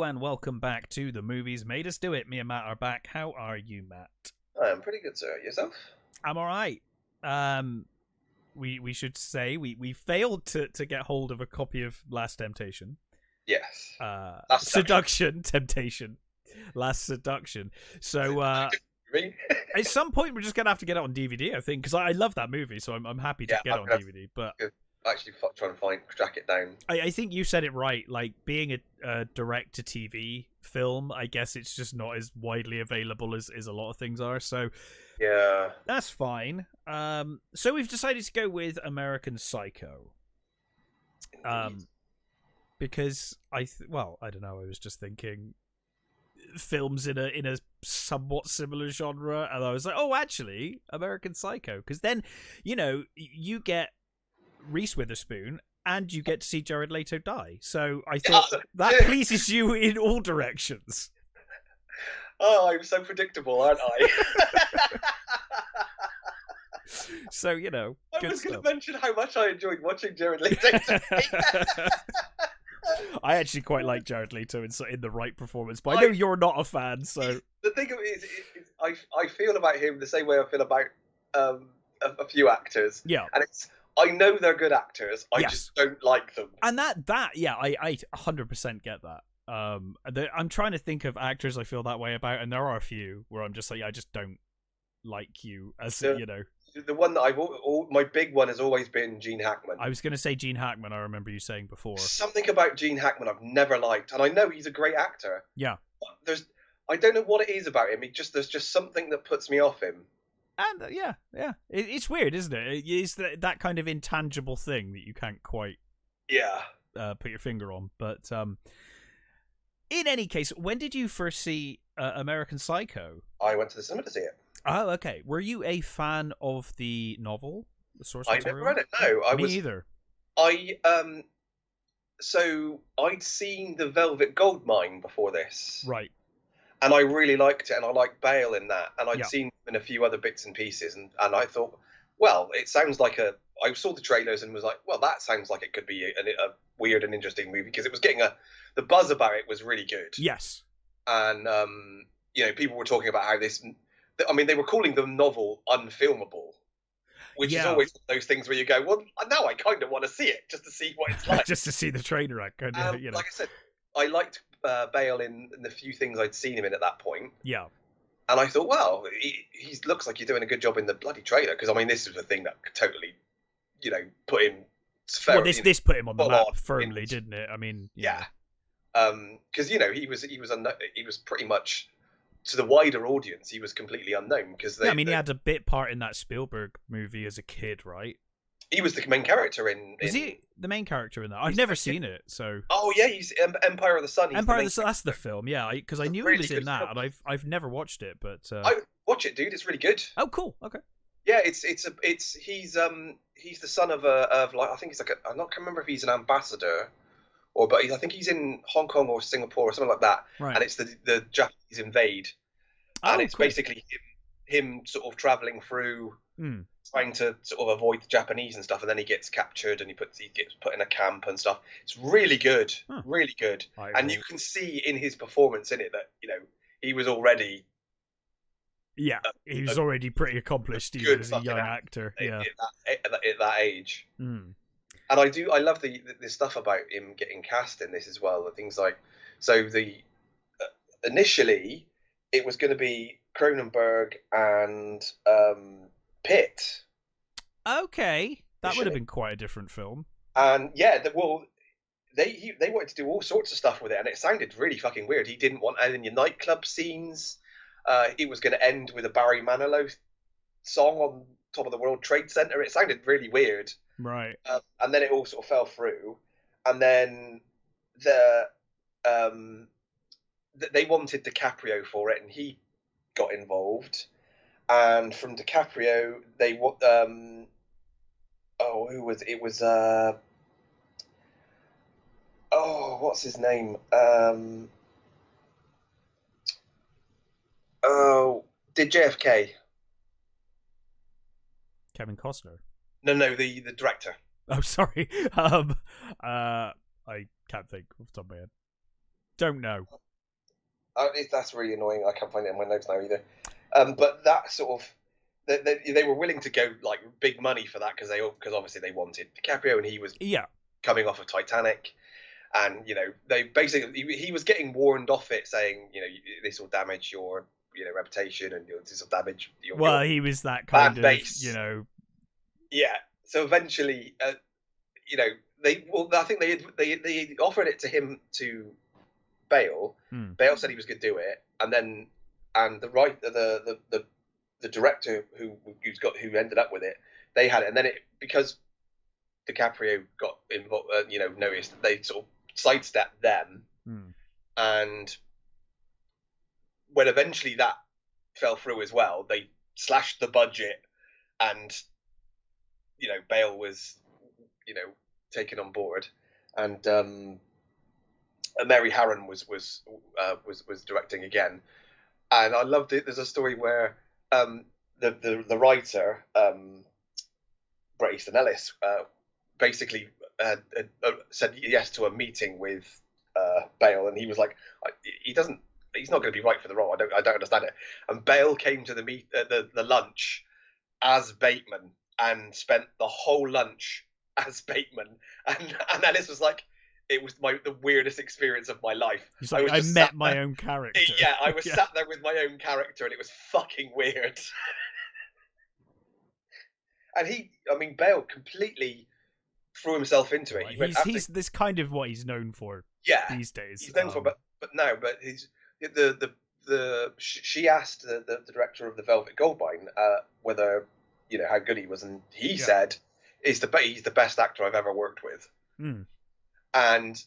Hello and welcome back to The Movies Made Us Do It. Me and Matt are back. How are you, Matt? I'm pretty good, sir. Yourself? I'm all right. We should say we failed to get hold of a copy of Last Temptation. Yes. Last Seduction. Temptation. Last Seduction. So at some point we're just gonna have to get it on DVD, I think, because I love that movie. So I'm happy to get it on DVD. But actually trying to track it down. I think you said it right. Like, being a direct to TV film, I guess it's just not as widely available as a lot of things are. So yeah, that's fine. So we've decided to go with American Psycho. Because I don't know. I was just thinking films in a somewhat similar genre, and I was like, oh, actually, American Psycho. Because then, you get Reese Witherspoon, and you get to see Jared Leto die. So I thought that pleases you in all directions. Oh, I'm so predictable, aren't I? So, I was going to mention how much I enjoyed watching Jared Leto. I actually quite like Jared Leto in the right performance, but I know you're not a fan, so... The thing is I feel about him the same way I feel about a few actors. Yeah. And I know they're good actors. I just don't like them. And I 100% get that. I'm trying to think of actors I feel that way about, and there are a few where I'm just like, I just don't like you as The one that my big one has always been Gene Hackman. I was going to say Gene Hackman. I remember you saying before. Something about Gene Hackman I've never liked, and I know he's a great actor. Yeah. But I don't know what it is about him. There's just something that puts me off him. And it's weird, isn't it? It's that kind of intangible thing that you can't quite put your finger on. But in any case, when did you first see American Psycho? I went to the cinema to see it. Oh, okay. Were you a fan of the novel, the source material? I never read it. No, Me either. So I'd seen The Velvet Goldmine before this, right? And I really liked it, and I liked Bale in that, and I'd seen him in a few other bits and pieces, and I thought, well, it sounds like I saw the trailers and was like, well, that sounds like it could be a weird and interesting movie, because it was getting the buzz about it was really good. Yes. And people were talking about how they were calling the novel unfilmable, which is always one of those things where you go, well, now I kind of want to see it just to see what it's like. Just to see the train wreck. Like I said, I liked Bale in the few things I'd seen him in at that point. Yeah. And I thought, well, he looks like he's doing a good job in the bloody trailer, because this was the thing that totally, put him. This put him on the map firmly, didn't it? Yeah. Because he was pretty much, to the wider audience, he was completely unknown, because he had a bit part in that Spielberg movie as a kid, right? He was the main character in. Is he the main character in that? I've never seen it, so. Oh yeah, he's Empire of the Sun. Empire of the Sun. That's the film, yeah. Because I knew he was in that, and I've never watched it, but. I watch it, dude. It's really good. Oh, cool. Okay. Yeah, he's the son of I think he's I can't remember if he's an ambassador, but I think he's in Hong Kong or Singapore or something like that. Right. And it's the Japanese invade, and it's basically him sort of traveling through. Trying to sort of avoid the Japanese and stuff, and then he gets captured and he gets put in a camp and stuff. It's really good, really good. And you can see in his performance in it that he was already he was already pretty accomplished even as a young actor. Yeah, at that age. And I love the stuff about him getting cast in this as well. The things like initially it was going to be Cronenberg and Pitt. Okay, that would have been quite a different film. And they wanted to do all sorts of stuff with it, and it sounded really fucking weird. He didn't want any nightclub scenes. It was going to end with a Barry Manilow song on top of the World Trade Center. It sounded really weird, right? And then it all sort of fell through. And then they wanted DiCaprio for it, and he got involved. And from DiCaprio, they who was it? Was what's his name? Did JFK? Kevin Costner. No, the director. Oh, sorry. I can't think off the top of my head. Don't know. That's really annoying. I can't find it in my notes now either. But that sort of they were willing to go like big money for that because obviously they wanted DiCaprio and he was coming off of Titanic, and they basically he was getting warned off it, saying this will damage your reputation and this will damage your he was that kind of base. Yeah. So eventually, I think they offered it to him to Bale. Bale said he was going to do it, and the director who ended up with it, they had it, and then because DiCaprio got involved, noticed, they sort of sidestepped them, and when eventually that fell through as well, they slashed the budget, and Bale was taken on board, and Mary Harron was directing again, and I loved it. There's a story where the writer Bret Easton Ellis basically said yes to a meeting with Bale, and he was like, he's not going to be right for the role. I don't understand it. And Bale came to the lunch as Bateman and spent the whole lunch as Bateman, and Ellis was like, it was the weirdest experience of my life. He's like, I met my own character. Yeah, I was sat there with my own character, and it was fucking weird. And Bale completely threw himself into it. He's this kind of what he's known for. These days. He's known for, but she asked the director of the Velvet Goldmine whether how good he was, and he said he's the best actor I've ever worked with. And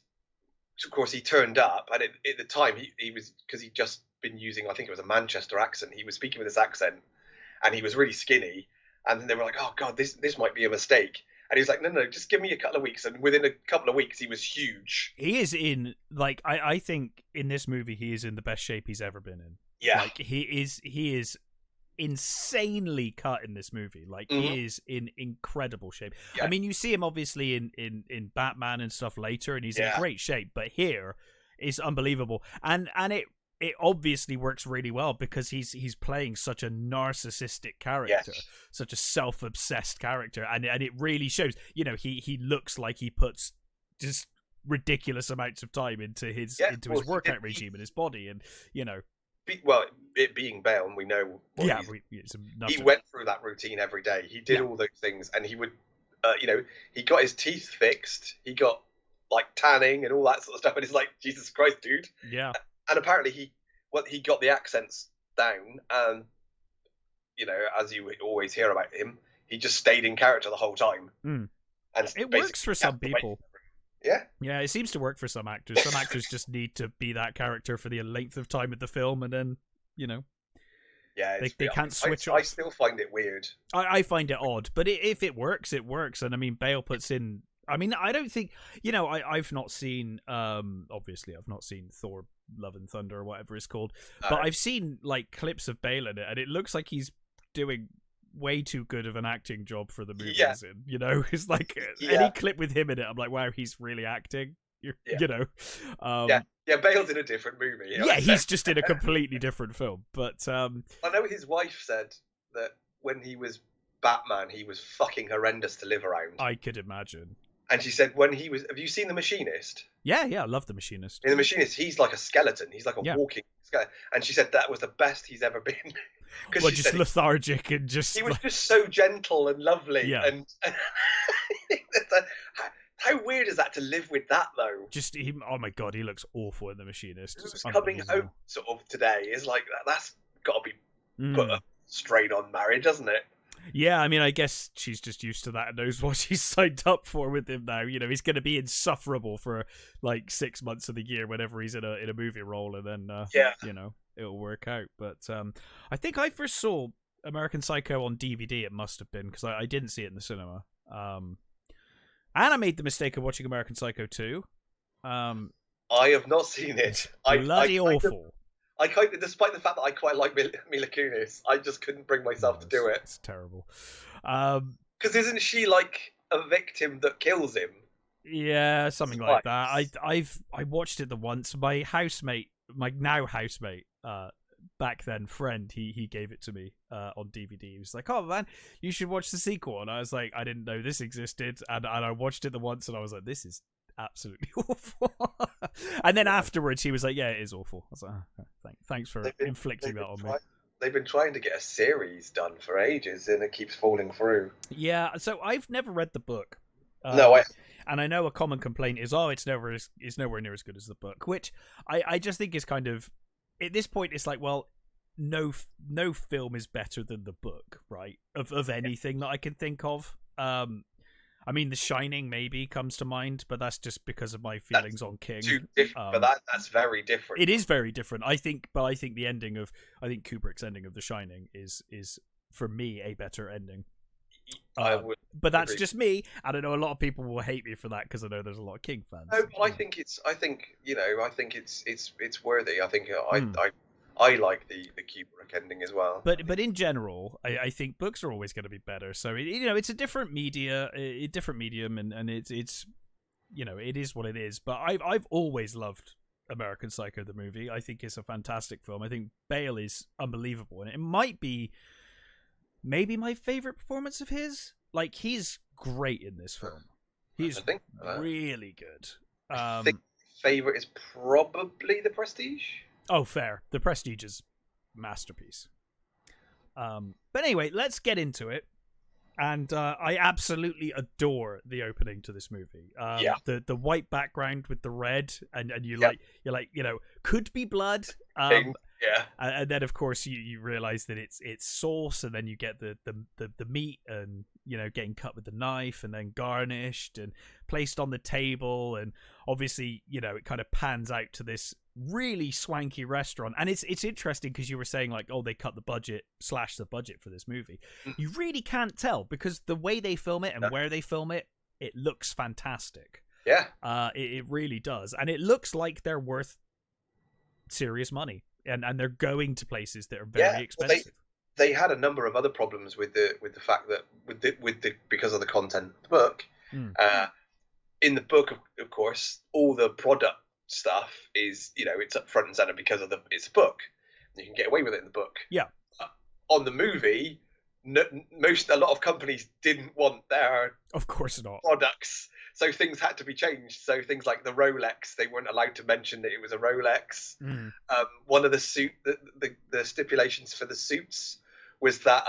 of course he turned up, and at the time he was, because he'd just been using, I think it was a Manchester accent, he was speaking with this accent, and he was really skinny, and they were like, oh god, this might be a mistake, and he was like, no, just give me a couple of weeks, and within a couple of weeks he was huge. He is in, like, I think in this movie he is in the best shape he's ever been in. Like, he is insanely cut in this movie. Like, he is in incredible shape. I mean, you see him obviously in Batman and stuff later, and he's in great shape, but here is unbelievable, and it obviously works really well because he's playing such a narcissistic character, such a self-obsessed character, and it really shows. He looks like he puts just ridiculous amounts of time into his workout regime and his body, and it being Bale, and we know he went through that routine every day. He did all those things, and he would he got his teeth fixed, he got like tanning and all that sort of stuff, and it's like, Jesus Christ, dude. And apparently he got the accents down, and as you always hear about him, he just stayed in character the whole time. And it works for some people. Yeah, it seems to work for some actors. Some actors just need to be that character for the length of time of the film, and then they can't switch off. I still find it weird. I find it odd, but if it works, it works. And I mean, Bale puts in. I mean, I don't think I've not seen. Obviously, I've not seen Thor: Love and Thunder or whatever it's called, but I've seen like clips of Bale in it, and it looks like he's doing way too good of an acting job for the movie he's in. It's like any clip with him in it, I'm like, wow, he's really acting. Bale's in a different movie. He's just in a completely different film. But I know his wife said that when he was Batman, he was fucking horrendous to live around. I could imagine. And she said when he was, have you seen The Machinist? Yeah, I love The Machinist. In The Machinist, he's like a skeleton. He's like a walking skeleton. And she said that was the best he's ever been. Well, just lethargic and just... He was just so gentle and lovely. Yeah. And how weird is that to live with that, though? Just, oh my god, he looks awful in The Machinist. Just coming out sort of today is like, that's got to be put a strain on marriage, doesn't it? Yeah, I mean, I guess she's just used to that and knows what she's signed up for with him now. He's going to be insufferable for like 6 months of the year whenever he's in a movie role, and then it'll work out. But I think I first saw American Psycho on DVD. It must have been because I didn't see it in the cinema. And I made the mistake of watching American Psycho 2. I have not seen it. Bloody awful. I kind of, despite the fact that I quite like Mila Kunis, I just couldn't bring myself to do it. It's terrible. Because isn't she like a victim that kills him? Yeah, something like that. I watched it the once. My housemate, my now housemate, back then friend, he gave it to me on DVD. He was like, "Oh man, you should watch the sequel." And I was like, "I didn't know this existed." And I watched it the once, and I was like, "This is absolutely awful." And then afterwards, he was like, "Yeah, it is awful." I was like, oh, "Thanks for inflicting that on me." They've been trying to get a series done for ages, and it keeps falling through. Yeah, so I've never read the book. No, and I know a common complaint is, it's nowhere near as good as the book, which I just think is kind of, at this point, it's like, well, no film is better than the book, right? Of anything that I can think of. I mean, The Shining maybe comes to mind, but that's just because of my feelings on King. Too different, but that's very different. It is very different, I think. But I think Kubrick's ending of The Shining is for me a better ending. But that's agree. Just me. I don't know. A lot of people will hate me for that because I know there's a lot of King fans. No, but I think it's worthy. I think I like the Kubrick ending as well. But in general, I think books are always going to be better. So it's a different medium, and it's it is what it is. But I've always loved American Psycho the movie. I think it's a fantastic film. I think Bale is unbelievable, and it might be maybe my favorite performance of his. Like, he's great in this film. He's really good. I think favorite is probably The Prestige. Oh, fair. The Prestige is masterpiece. But anyway, let's get into it. And I absolutely adore the opening to this movie. The white background with the red, and you're like, could be blood. And then of course you realize that it's sauce, and then you get the meat, and getting cut with the knife, and then garnished and placed on the table, and obviously it kind of pans out to this really swanky restaurant. And it's interesting because you were saying like, oh, they cut the budget for this movie. You really can't tell because the way they film it and where they film it, it looks fantastic. It really does, and it looks like they're worth serious money. And they're going to places that are very expensive. Well, they had a number of other problems with the fact that because of the content of the book. In the book, of course, all the product stuff is it's up front and center because it's a book. You can get away with it in the book. Yeah. On the movie, a lot of companies didn't want their products. So things had to be changed. So things like the Rolex, they weren't allowed to mention that it was a Rolex. One of the stipulations for the suits was that,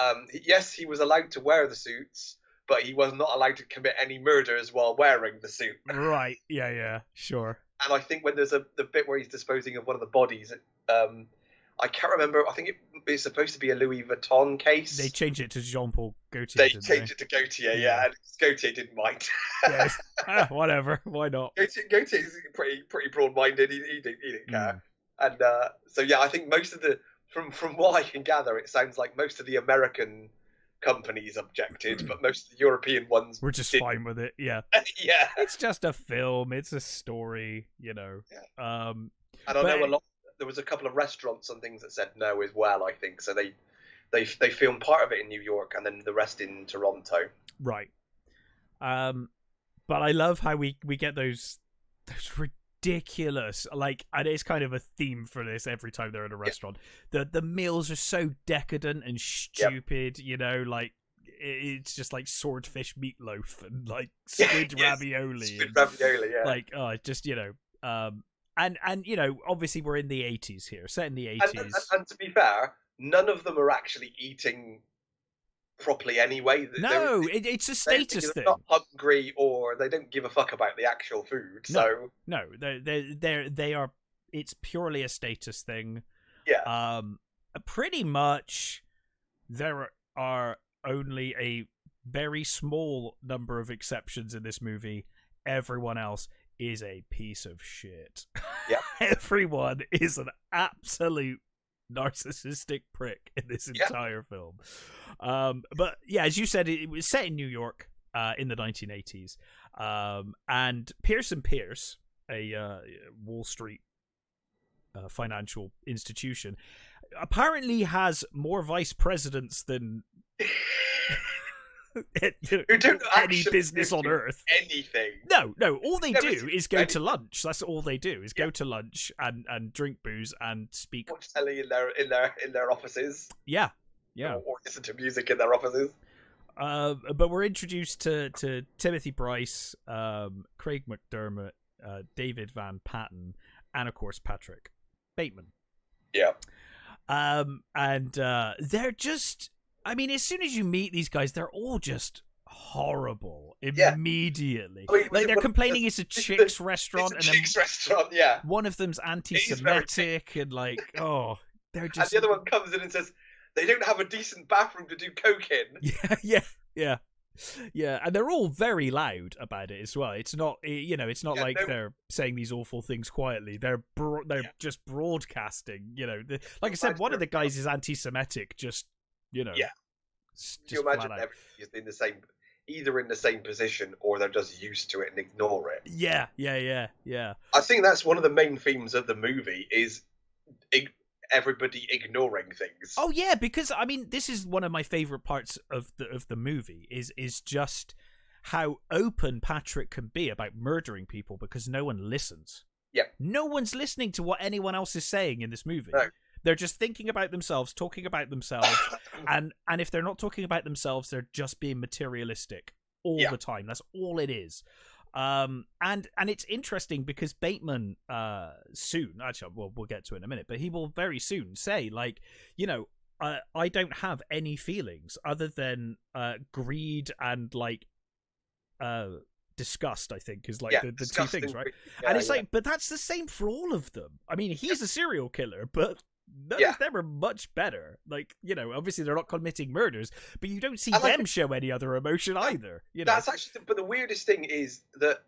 yes, he was allowed to wear the suits, but he was not allowed to commit any murders while wearing the suit. Right. Yeah. Sure. And I think when there's the bit where he's disposing of one of the bodies, I can't remember. I think it's supposed to be a Louis Vuitton case. They changed it to Jean-Paul Gaultier. They changed it to Gaultier, and Gaultier didn't mind. Whatever. Why not? Gaultier's pretty broad-minded. He didn't care. And I think most of the from what I can gather, it sounds like most of the American companies objected, but most of the European ones were just fine with it. Yeah. Yeah. It's just a film. It's a story. And I know a lot. There was a couple of restaurants and things that said no as well, I think. So they filmed part of it in New York and then the rest in Toronto. Right. But I love how we get those ridiculous, like, and it's kind of a theme for this every time they're in a restaurant. The meals are so decadent and stupid, like it's just like swordfish meatloaf and like squid ravioli. Squid ravioli, yeah. Like, And obviously we're in the 80s here, set in the 80s. And to be fair, none of them are actually eating properly anyway. No, it's a status thing. They're not hungry, or they don't give a fuck about the actual food. So no, they are. It's purely a status thing. Yeah. Pretty much, there are only a very small number of exceptions in this movie. Everyone else is a piece of shit. Yeah. Everyone is an absolute narcissistic prick in this entire film. But yeah, as you said, it was set in New York in the 1980s. And Pierce & Pierce, a Wall Street financial institution, apparently has more vice presidents than who don't any business on Earth. Anything. No. All they do is go to lunch. That's all they do is go to lunch and drink booze and speak. Watch telly in their offices. Yeah. Or listen to music in their offices. But we're introduced to Timothy Bryce, Craig McDermott, David Van Patten, and of course Patrick Bateman. Yeah. And they're just, I mean, as soon as you meet these guys, they're all just horrible immediately. I mean, like they're complaining it's a chicks restaurant, restaurant, yeah. One of them's anti-Semitic, and like, they're just. And the other one comes in and says they don't have a decent bathroom to do coke in. Yeah, and they're all very loud about it as well. It's not, it's not like they're saying these awful things quietly. They're just broadcasting. Like I said, one of the guys is anti-Semitic. Just Yeah. Just you imagine everybody's either in the same position or they're just used to it and ignore it. Yeah. I think that's one of the main themes of the movie is everybody ignoring things. Oh yeah, because I mean, this is one of my favorite parts of the movie is just how open Patrick can be about murdering people because no one listens. Yeah, no one's listening to what anyone else is saying in this movie. No. They're just thinking about themselves, talking about themselves, and if they're not talking about themselves, they're just being materialistic all the time. That's all it is. And it's interesting because Bateman soon, actually, we'll get to it in a minute, but he will very soon say, like, I don't have any feelings other than greed and like disgust, I think, is like the two things, right? And it's like, but that's the same for all of them. I mean, he's a serial killer, but none of them are much better. Like, obviously they're not committing murders, but you don't see them show any other emotion either. That's actually, but the weirdest thing is that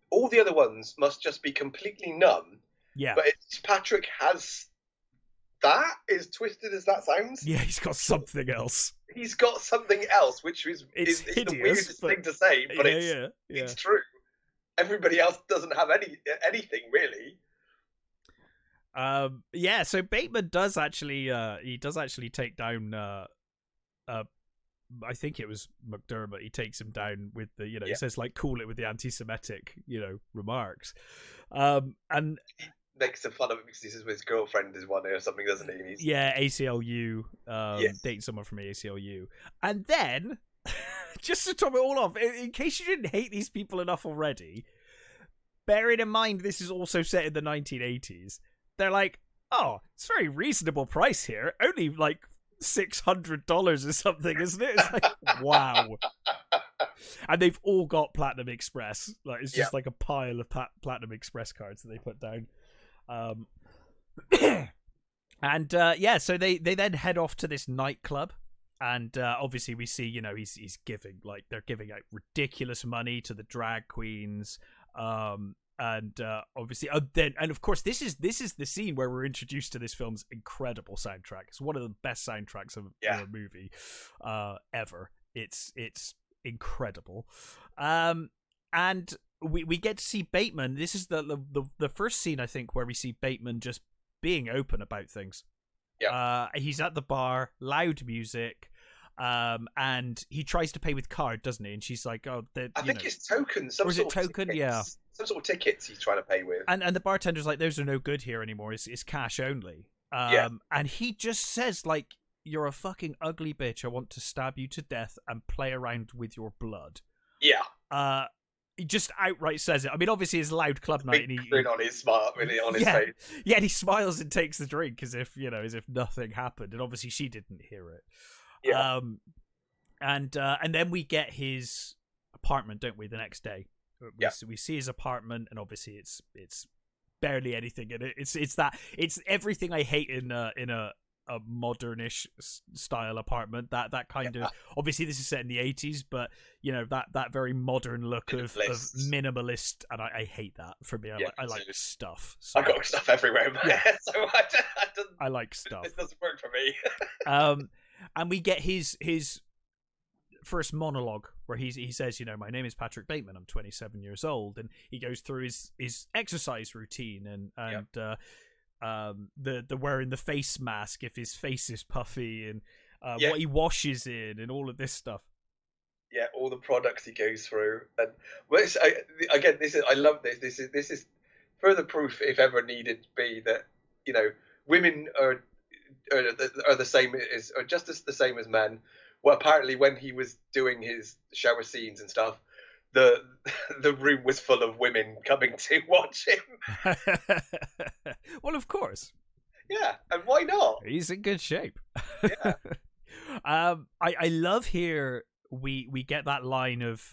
all the other ones must just be completely numb. Yeah. But Patrick has that, as twisted as that sounds. Yeah, he's got something else. He's got something else, which is hideous, the weirdest thing to say, but it's true. Everybody else doesn't have anything really. So Bateman does actually take down I think it was McDermott. He takes him down with the he says like cool it with the anti-Semitic remarks, and he makes some fun of it because he says his girlfriend is one or something, doesn't he? ACLU, dating someone from ACLU, and then just to top it all off, in case you didn't hate these people enough already, bearing in mind this is also set in the 1980s. They're like, oh, it's a very reasonable price here. Only like $600 or something, isn't it? It's like, wow. And they've all got Platinum Express. Like it's just like a pile of Platinum Express cards that they put down. And so they then head off to this nightclub. And obviously we see, he's giving, like, they're giving out ridiculous money to the drag queens. And obviously, and of course, this is the scene where we're introduced to this film's incredible soundtrack. It's one of the best soundtracks of a movie ever. It's incredible, and we get to see Bateman. This is the first scene, I think, where we see Bateman just being open about things. Yeah, he's at the bar, loud music. And he tries to pay with card, doesn't he? And she's like, "Oh, I think it's token. Or is it token? Tickets. Yeah, some sort of tickets he's trying to pay with." And the bartender's like, "Those are no good here anymore. It's cash only." And he just says, like, "You're a fucking ugly bitch. I want to stab you to death and play around with your blood." Yeah. He just outright says it. I mean, obviously it's loud club night, and he on his smile, really on his face. Yeah, and he smiles and takes the drink as if nothing happened, and obviously she didn't hear it. Yeah. And then we get his apartment, don't we? The next day, we see his apartment, and obviously it's barely anything in it. It's everything I hate in a modernish style apartment. That kind of, obviously this is set in the 80s, but that very modern look of minimalist, and I hate that. For me, I like stuff. So. I got stuff everywhere, so I like stuff. It doesn't work for me. And we get his first monologue where he says, my name is Patrick Bateman. I'm 27 years old, and he goes through his exercise routine and the wearing the face mask if his face is puffy, and what he washes in, and all of this stuff. Yeah, all the products he goes through, and again, I love this. This is further proof, if ever needed be, that women are the same are just as the same as men. Well, apparently, when he was doing his shower scenes and stuff, the the room was full of women coming to watch him. Well, of course. Yeah, and why not? He's in good shape. Yeah. I love here we get that line of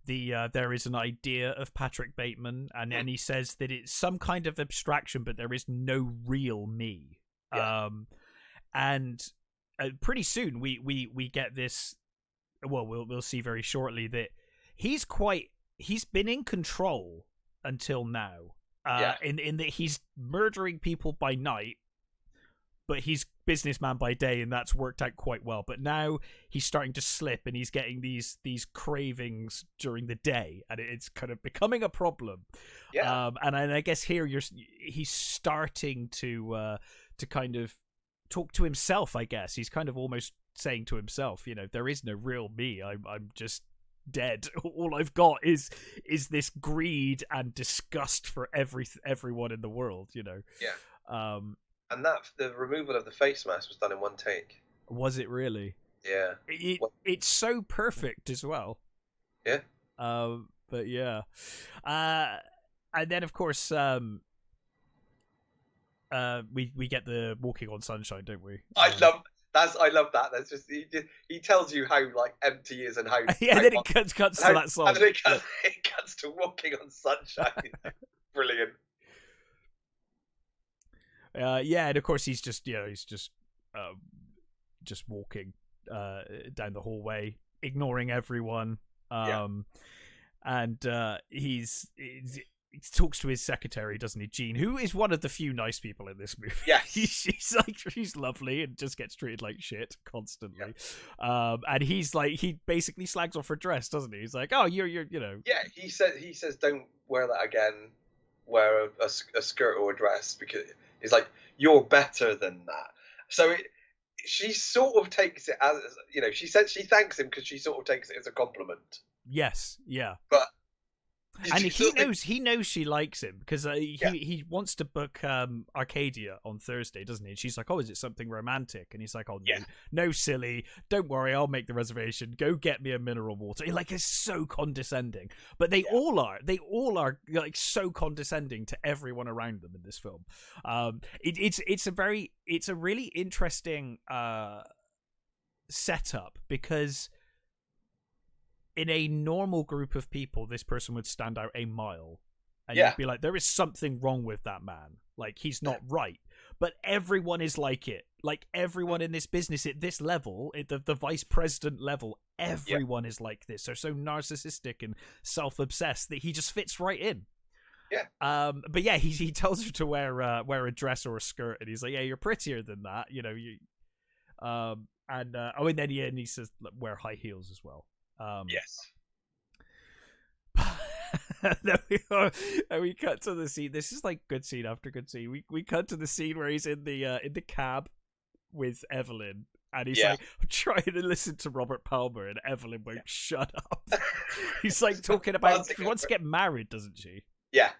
there is an idea of Patrick Bateman, and then he says that it's some kind of abstraction, but there is no real me. Yeah. And pretty soon we get this. Well, we'll see very shortly that he's been in control until now. In that he's murdering people by night, but he's businessman by day, and that's worked out quite well. But now he's starting to slip, and he's getting these cravings during the day, and it's kind of becoming a problem. Yeah. And I guess here he's starting to kind of talk to himself. I guess he's kind of almost saying to himself, there is no real me. I'm just dead. All I've got is this greed and disgust for everyone in the world. Yeah. And the removal of the face mask was done in one take. Was it really? Yeah. It's so perfect as well. Yeah. But yeah. And then of course we get the walking on sunshine, don't we? I love that. That's just he tells you how like empty he is and how yeah. Then it cuts to that song. And then it cuts to walking on sunshine. Brilliant. Yeah, and of course he's just walking down the hallway, ignoring everyone. And he talks to his secretary, doesn't he, Jean, who is one of the few nice people in this movie. Yeah, she's lovely and just gets treated like shit constantly. Yeah. And he basically slags off her dress, doesn't he? He's like, oh, you're Yeah, he says don't wear that again. Wear a skirt or a dress, because he's like, you're better than that. So she sort of takes it as she said she thanks him because she sort of takes it as a compliment. Yes, yeah, but. And he knows she likes him because he wants to book Arcadia on Thursday, doesn't he? And she's like, oh, is it something romantic? And he's like, oh, no, silly. Don't worry, I'll make the reservation. Go get me a mineral water. It's so condescending. But they all are like so condescending to everyone around them in this film. It's a really interesting setup, because in a normal group of people, this person would stand out a mile. And you'd be like, there is something wrong with that man. Like, he's not right. But everyone is like it. Like, everyone in this business at this level, at the vice president level, everyone is like this. They're so narcissistic and self-obsessed that he just fits right in. Yeah. But yeah, he tells her to wear a dress or a skirt, and he's like, yeah, you're prettier than that. And then he says, wear high heels as well. Yes. And we cut to the scene. This is like good scene after good scene. We cut to the scene where he's in the cab with Evelyn, and he's like trying to listen to Robert Palmer, and Evelyn won't shut up. He's like talking about she wants to get married, doesn't she? Yeah.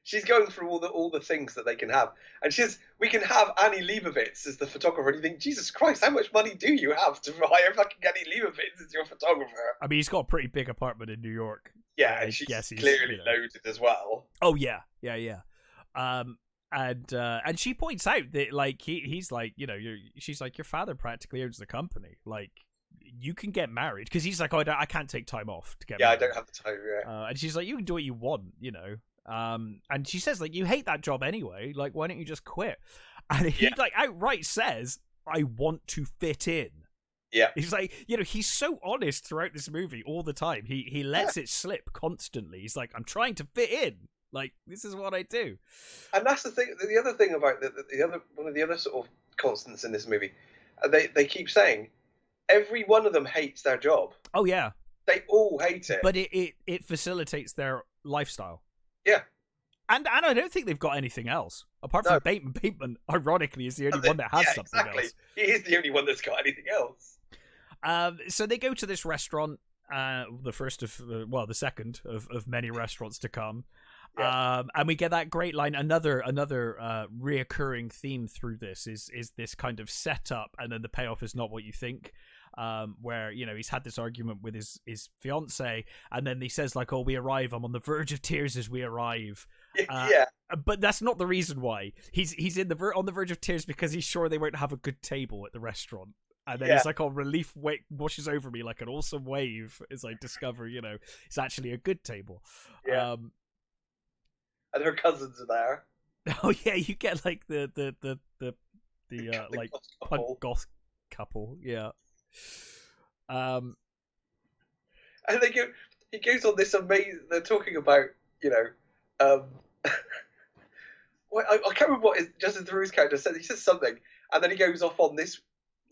She's going through all the things that they can have, and we can have Annie Leibovitz as the photographer. And you think, Jesus Christ, how much money do you have to hire fucking Annie Leibovitz as your photographer? I mean, he's got a pretty big apartment in New York. Yeah, and she's clearly loaded as well. Oh yeah. And she points out that like he's like, she's like, your father practically owns the company. Like, you can get married, because he's like, oh, I can't take time off to get married. I don't have the time. And she's like, you can do what you want, and she says, like, you hate that job anyway, like, why don't you just quit? And he like outright says, I want to fit in. Yeah. He's like, he's so honest throughout this movie all the time. He lets it slip constantly. He's like, I'm trying to fit in. Like, this is what I do. And that's the thing. The other thing about one of the other sort of constants in this movie, they keep saying every one of them hates their job. Oh yeah. They all hate it. But it facilitates their lifestyle. Yeah. And I don't think they've got anything else. Apart from Bateman. Bateman, ironically, is the only one that has something else. He is the only one that's got anything else. So they go to this restaurant, the second of many restaurants to come. Yeah. And we get that great line. Another reoccurring theme through this is this kind of setup, and then the payoff is not what you think. Where he's had this argument with his fiance, and then he says like, "Oh, we arrive. I'm on the verge of tears as we arrive." Yeah. But that's not the reason why he's on the verge of tears, because he's sure they won't have a good table at the restaurant. And then he's like, "Oh, relief washes over me like an awesome wave," as I discover, it's actually a good table. Yeah. And her cousins are there. Oh yeah, you get like the like goth couple, yeah. And he goes on this amazing. They're talking about well, I can't remember what Justin Theroux's character said. He says something, and then he goes off on this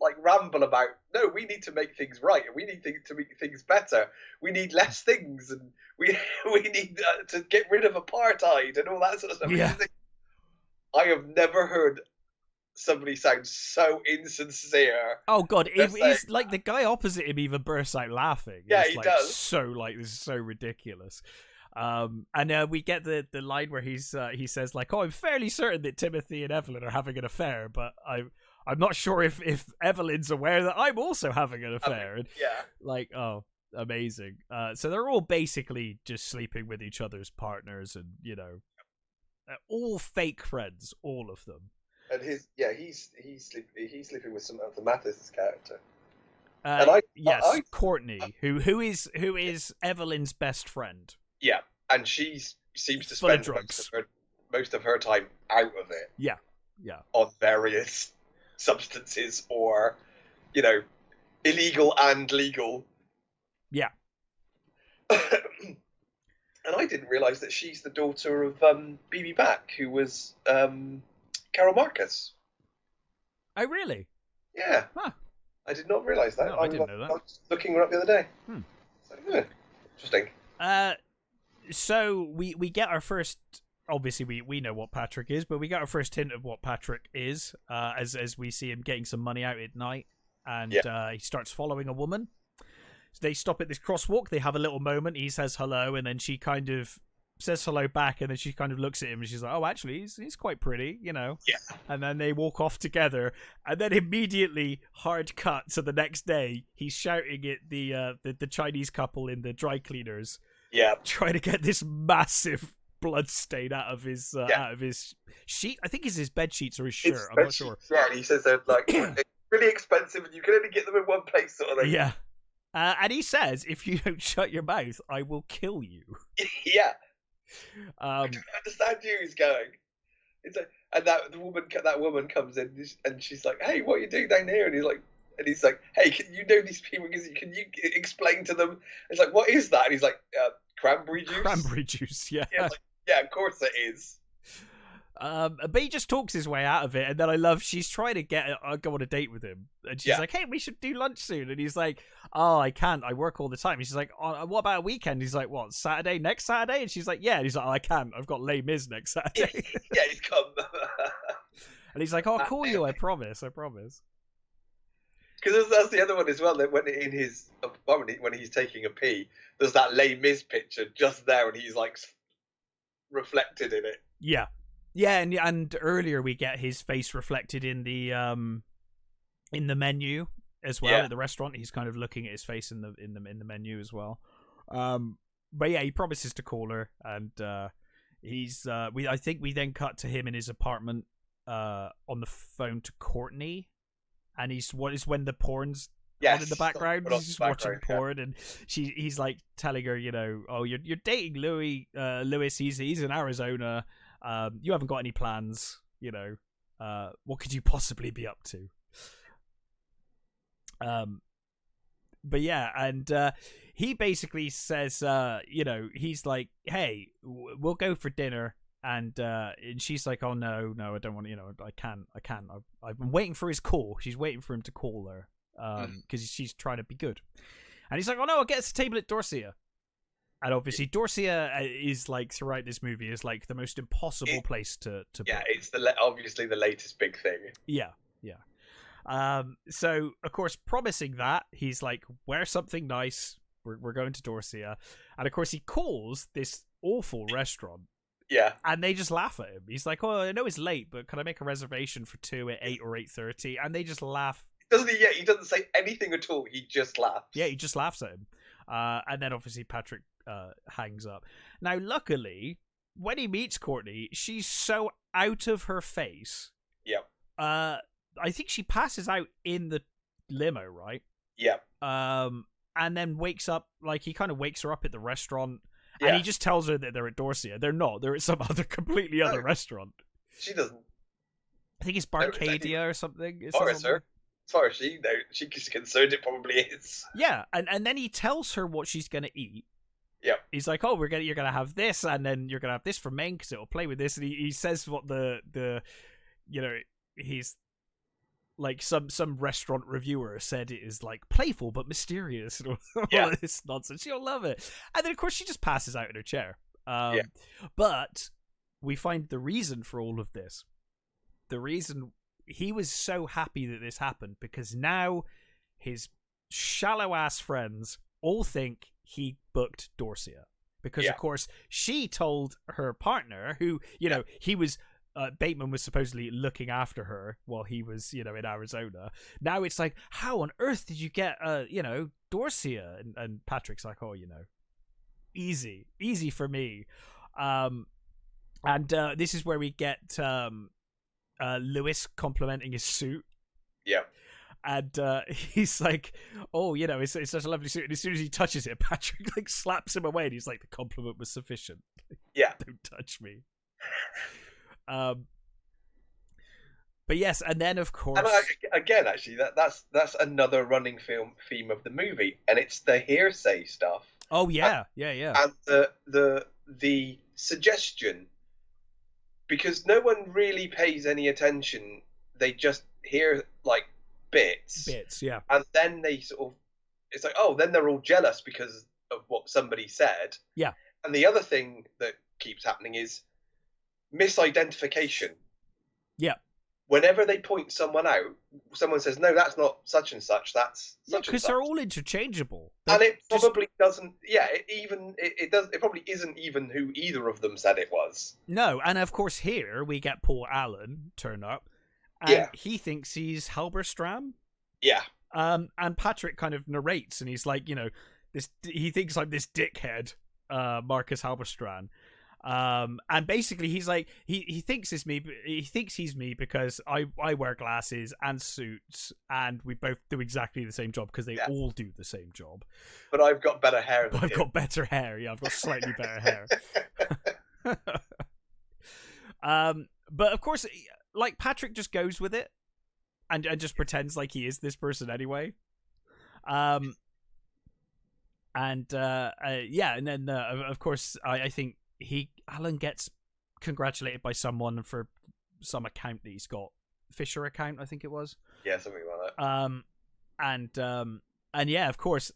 like ramble about, no, we need to make things right, and we need to make things better. We need less things, and we need to get rid of apartheid and all that sort of stuff. Yeah. I have never heard somebody sound so insincere. Oh god, it's like the guy opposite him even bursts out laughing. Yeah, he does. So like, this is so ridiculous. And we get the line where he says like, "Oh, I'm fairly certain that Timothy and Evelyn are having an affair, but I'm not sure if Evelyn's aware that I'm also having an affair." And, like, oh, amazing. So they're all basically just sleeping with each other's partners, and all fake friends, all of them. And he's sleeping with Samantha Mathis' character. Courtney, who is Evelyn's best friend. Yeah, and she seems to spend most of her time out of it. Yeah. On various substances, or illegal and legal. Yeah. And I didn't realise that she's the daughter of BB Back, who was Carol Marcus. Oh, really? Yeah. Huh. I did not realise that. No, I didn't know that. I was looking her up the other day. So, interesting. So we get our first. Obviously, we know what Patrick is, but we got our first hint of what Patrick is as we see him getting some money out at night, and he starts following a woman. So they stop at this crosswalk. They have a little moment. He says hello, and then she kind of says hello back, and then she kind of looks at him, and she's like, "Oh, actually, he's quite pretty, Yeah. And then they walk off together, and then immediately hard cut to the next day. He's shouting at the Chinese couple in the dry cleaners. Yeah. Trying to get this massive blood stain out of his sheet. I think it's his bed sheets or his shirt. I'm not sure. Yeah, and he says they're like really expensive, and you can only get them in one place, sort of thing. Yeah. And he says, "If you don't shut your mouth, I will kill you." Yeah. I don't understand you. He's going. It's like, and that woman comes in, and she's like, "Hey, what are you doing down here?" And he's like, "Hey, can you know these people? Can you explain to them?" It's like, "What is that?" And he's like, "Cranberry juice." Cranberry juice, yeah. Yeah, yeah, of course it is. But he just talks his way out of it, and then I love she's trying to go on a date with him, and she's like, "Hey, we should do lunch soon," and he's like, "Oh, I can't, I work all the time." And she's like, "Oh, what about a weekend?" He's like, "What, Saturday, next Saturday?" And she's like, "Yeah," and he's like, "Oh, I can't, I've got Les Mis next Saturday." Yeah, he's come. And he's like, "Oh, I'll call you, I promise." Because that's the other one as well, that when in his apartment, when he's taking a pee, there's that Les Mis picture just there, and he's like reflected in it. Yeah. Yeah, and earlier we get his face reflected in the menu as well at the restaurant. He's kind of looking at his face in the menu as well. But yeah, he promises to call her, and I think we then cut to him in his apartment on the phone to Courtney, and what is when the porn's on in the background. He's just watching porn, and he's like telling her, "Oh, you're dating Louis. He's in Arizona. You haven't got any plans, what could you possibly be up to?" But yeah, and he basically says, he's like, "Hey, we'll go for dinner," and she's like, "Oh no, I don't want, I can't. I've been waiting for his call." She's waiting for him to call her, because she's trying to be good, and he's like, "Oh no, I'll get us a table at Dorsia." And obviously, Dorsia is like throughout this movie is like the most impossible place to. Yeah, it's obviously the latest big thing. Yeah. So of course, promising that, he's like, wear something nice. We're going to Dorsia, and of course he calls this awful restaurant. Yeah. And they just laugh at him. He's like, "Oh, I know it's late, but can I make a reservation for 2 at 8 or 8:30?" And they just laugh. Doesn't he? Yeah, he doesn't say anything at all. He just laughs. Yeah, he just laughs at him. And then obviously Patrick hangs up. Now, luckily, when he meets Courtney, she's so out of her face. Yeah. I think she passes out in the limo, right? Yeah. And then wakes up, like, he kind of wakes her up at the restaurant. Yeah. And he just tells her that they're at Dorsia. They're not. They're at some completely other restaurant. She doesn't. I think it's Barcadia or something. As far as she's concerned, it probably is. Yeah, and then he tells her what she's gonna eat. Yeah. He's like, "Oh, you're gonna have this, and then you're gonna have this for main because it'll play with this." And he says what the he's like some restaurant reviewer said it is like playful but mysterious and all of this nonsense. She'll love it. And then of course she just passes out in her chair. But we find the reason for all of this. The reason he was so happy that this happened because now his shallow ass friends all think he booked Dorsia. Because of course she told her partner who, he was Bateman was supposedly looking after her while he was, in Arizona. Now it's like, how on earth did you get, Dorsia? And Patrick's like, oh, easy for me. And this is where we get Lewis complimenting his suit. Yeah. And he's like, oh, it's such a lovely suit. And as soon as he touches it, Patrick like slaps him away. And he's like, the compliment was sufficient. Yeah. Don't touch me. But yes, and then of course, and again, actually, that's another running theme of the movie, and it's the hearsay stuff. Oh yeah, and the suggestion, because no one really pays any attention. They just hear like bits, yeah, and then they sort of, it's like, oh, then they're all jealous because of what somebody said. Yeah, and the other thing that keeps happening is misidentification. Yeah. Whenever they point someone out, someone says, no, that's not such and such, that's such and such. Because they're all interchangeable. And it probably doesn't, it probably isn't even who either of them said it was. No, and of course here we get Paul Allen turn up, and he thinks he's Halberstram. Yeah. And Patrick kind of narrates, and he's like, he thinks I'm this dickhead, Marcus Halberstrand. And basically he's like, he thinks it's me. He thinks he's me because I wear glasses and suits, and we both do exactly the same job because they all do the same job. But I've got better hair than him. I've got better hair. Yeah, I've got slightly better hair. But of course, like Patrick just goes with it and just pretends like he is this person anyway. And then of course I think Alan gets congratulated by someone for some account that he's got, Fisher account, I think it was. Yeah, something like that. And yeah, of course,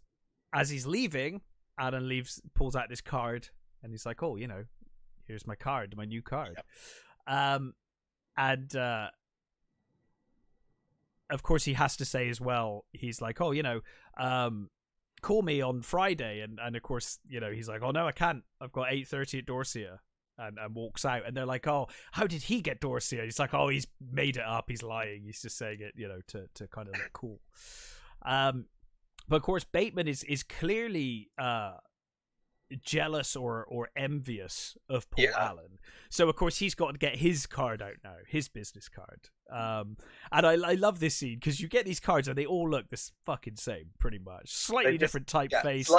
as he's leaving, Alan pulls out this card, and he's like, "Oh, here's my card, my new card." Yep. Of course, he has to say as well. He's like, "Oh, call me on Friday," and of course, he's like, "Oh no, I can't. I've got 8:30 at Dorsia," and walks out. And they're like, "Oh, how did he get Dorsia?" He's like, "Oh, he's made it up. He's lying. He's just saying it, to kind of look cool." But of course, Bateman is clearly jealous or envious of Paul Allen. So of course he's got to get his card out now, his business card. And I love this scene because you get these cards and they all look this fucking same, pretty much. Slightly different typeface.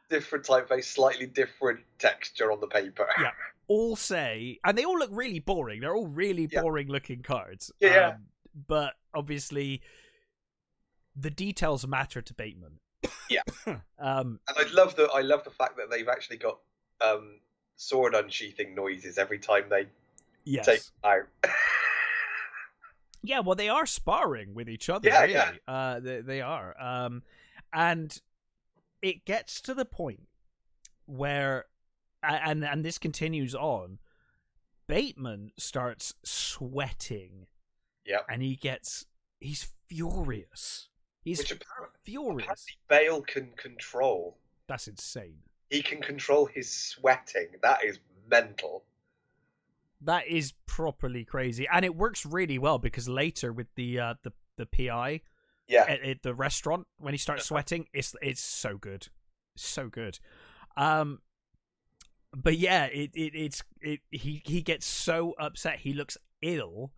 Different typeface, slightly different texture on the paper. Yeah. All say, and they all look really boring. They're all really boring looking cards. Yeah. But obviously the details matter to Bateman. Yeah. And I love the fact that they've actually got sword unsheathing noises every time they take out. Yeah, well, they are sparring with each other. Yeah, really. They are. And it gets to the point where, and this continues on, Bateman starts sweating. Yeah. And he gets he's furious. He's furious. Apparently Bale can control. That's insane. He can control his sweating. That is mental. That is properly crazy, and it works really well because later with the PI, at the restaurant when he starts sweating, it's so good, so good. But yeah, he gets so upset, he looks ill,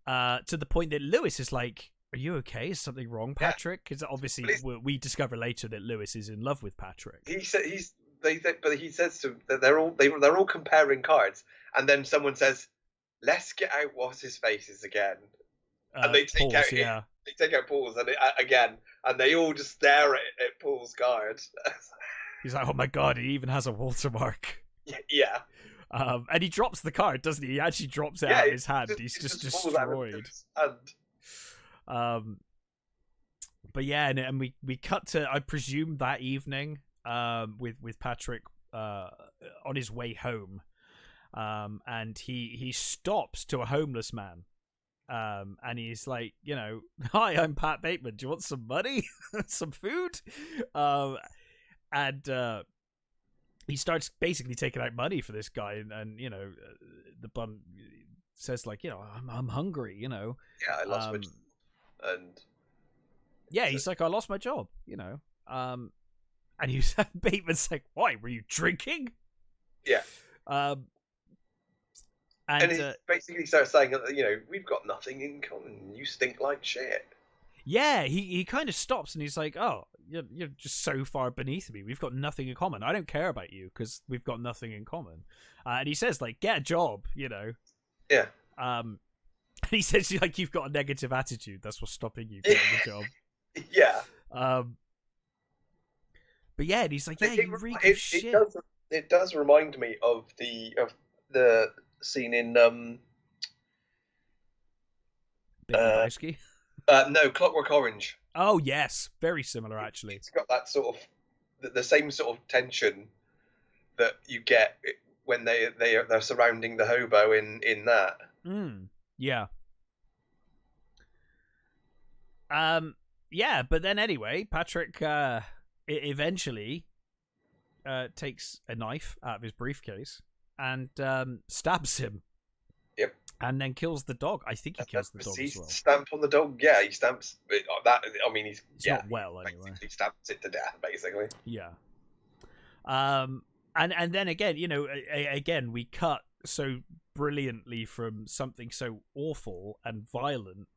to the point that Lewis is like, "Are you okay? Is something wrong, Patrick?" Because obviously we discover later that Lewis is in love with Patrick. He says to that they're all comparing cards, and then someone says, "Let's get out what's his faces again," and they take Paul's, out they take out Paul's and again, and they all just stare at Paul's card. He's like, "Oh my god, he even has a watermark." Yeah. And he drops the card, doesn't he? He actually drops it out of his hand. He's just destroyed. But yeah, and we cut to, I presume, that evening, with Patrick on his way home, and he stops to a homeless man, and he's like, "Hi, I'm Pat Bateman. Do you want some money, some food?" And he starts basically taking out money for this guy, and the bum says like, I'm hungry, Yeah, I lost my job. And yeah, he's like, I lost my job, and he was, Bateman's like, why, were you drinking? Yeah. And he basically starts saying, we've got nothing in common. You stink like shit. Yeah, he kind of stops and he's like, oh, you're just so far beneath me. We've got nothing in common. I don't care about you because we've got nothing in common. And he says, like, get a job, Yeah. And he says, like, you've got a negative attitude. That's what's stopping you getting a job. Yeah. But yeah, and he's like, yeah, you reek of shit. It does remind me of the scene in Big Lebowski? No, Clockwork Orange. Oh yes, very similar actually. It's got that sort of the same sort of tension that you get when they're surrounding the hobo in that. Yeah. Yeah, but then anyway, Patrick eventually takes a knife out of his briefcase and stabs him. Yep. And then kills the dog. I think he kills the dog as well. Stamp on the dog. Yeah, he stamps that. I mean, he's not well anyway. He stamps it to death, basically. Yeah. And then again, again we cut so brilliantly from something so awful and violent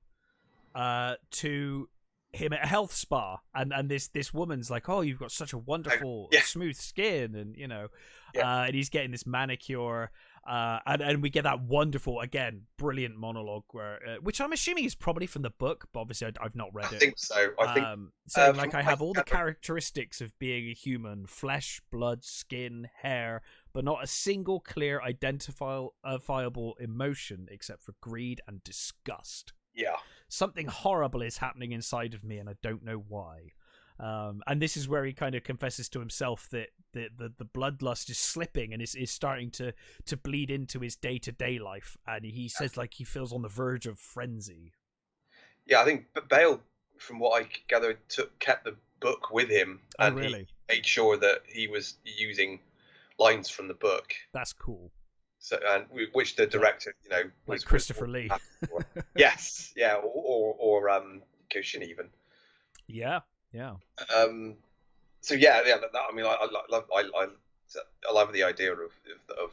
to him at a health spa, and this woman's like, oh, you've got such a wonderful smooth skin, and and he's getting this manicure, and we get that wonderful, again, brilliant monologue where which I'm assuming is probably from the book, but obviously I've not read it. I think so. I think so. Like, I have all the characteristics of being a human: flesh, blood, skin, hair, but not a single clear identifiable emotion except for greed and disgust. Yeah. Something horrible is happening inside of me, and I don't know why. And this is where he kind of confesses to himself that the bloodlust is slipping and is starting to bleed into his day-to-day life. And he says, like, he feels on the verge of frenzy. Yeah, I think Bale, from what I gathered, kept the book with him. And really? He made sure that he was using lines from the book. That's cool. So, and which the director, was like Christopher Lee. Yes, yeah, or Goshen even. Yeah, yeah. So yeah. I mean, I love the idea of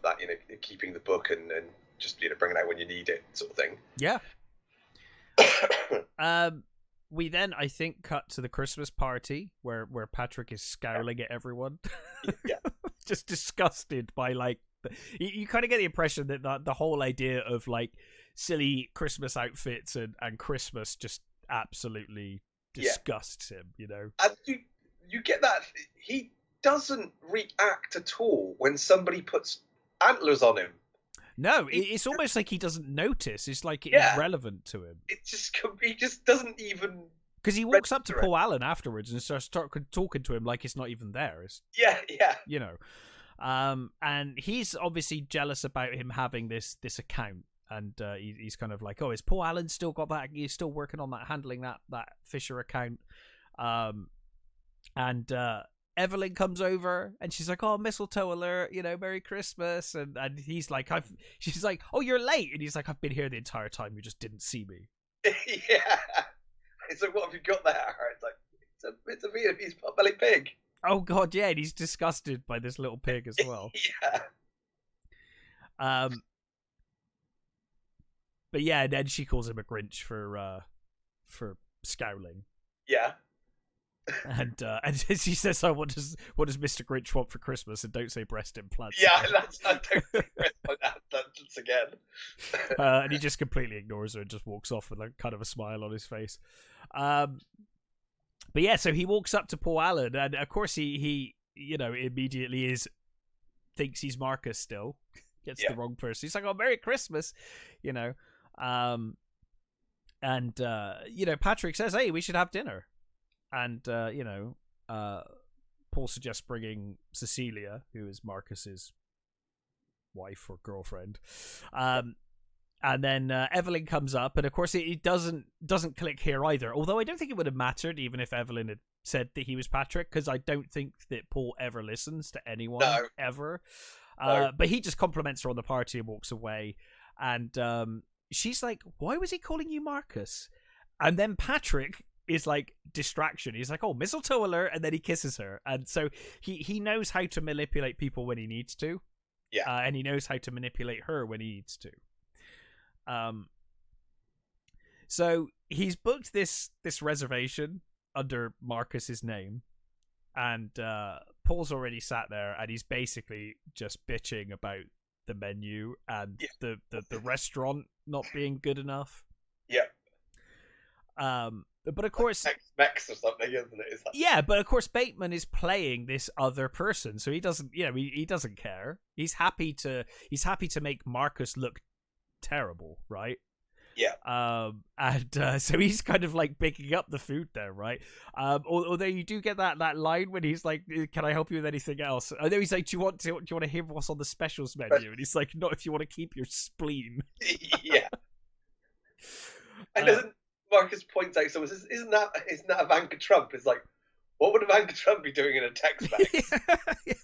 that, keeping the book and just bringing it out when you need it, sort of thing. Yeah. We then, I think, cut to the Christmas party where Patrick is scowling at everyone. Yeah. Just disgusted by, like, you kind of get the impression that the whole idea of, like, silly Christmas outfits and Christmas just absolutely disgusts him, And you get that he doesn't react at all when somebody puts antlers on him. No, it's almost like he doesn't notice. It's like irrelevant to him. He just doesn't even. Because he walks up to Paul Allen afterwards and starts talking to him like it's not even there. And he's obviously jealous about him having this account, he's kind of like, oh, is Paul Allen still got that? He's still working on that, handling that Fisher account. And Evelyn comes over and she's like, oh, mistletoe alert, Merry Christmas. And he's like, she's like, oh, you're late. And he's like, I've been here the entire time. You just didn't see me. Yeah. It's like, what have you got there? It's like, it's a Vietnamese potbelly pig. Oh, God, yeah. And he's disgusted by this little pig as well. Yeah. But yeah, and then she calls him a Grinch for scowling. Yeah. And she says, "Oh, what does Mr. Grinch want for Christmas?" And don't say breast implants. Yeah, I don't say breast implants again. And he just completely ignores her and just walks off with kind of a smile on his face. But yeah, so he walks up to Paul Allen, and of course he immediately thinks he's Marcus still. Gets the wrong person. He's like, "Oh, Merry Christmas," And Patrick says, "Hey, we should have dinner." And, Paul suggests bringing Cecilia, who is Marcus's wife or girlfriend. And then Evelyn comes up, and of course it doesn't click here either. Although I don't think it would have mattered even if Evelyn had said that he was Patrick, because I don't think that Paul ever listens to anyone ever. No. But he just compliments her on the party and walks away. And she's like, "Why was he calling you Marcus?" And then Patrick is like distraction. He's like, "Oh, mistletoe alert," and then he kisses her. And so he knows how to manipulate people when he needs to. Yeah. And he knows how to manipulate her when he needs to. So he's booked this reservation under Marcus's name, and Paul's already sat there, and he's basically just bitching about the menu and the restaurant not being good enough. Yeah. But of course, Mex or something, isn't it? Yeah, but of course, Bateman is playing this other person, so he doesn't, he doesn't care. He's happy to make Marcus look terrible, right? Yeah. So he's kind of like picking up the food there, right? Although you do get that line when he's like, "Can I help you with anything else?" I know he's like, "Do you want to hear what's on the specials menu?" And he's like, "Not if you want to keep your spleen." Yeah. And doesn't Marcus points out, so isn't that Ivanka Trump? It's like, what would Ivanka Trump be doing in a Tex-Mex? Yeah.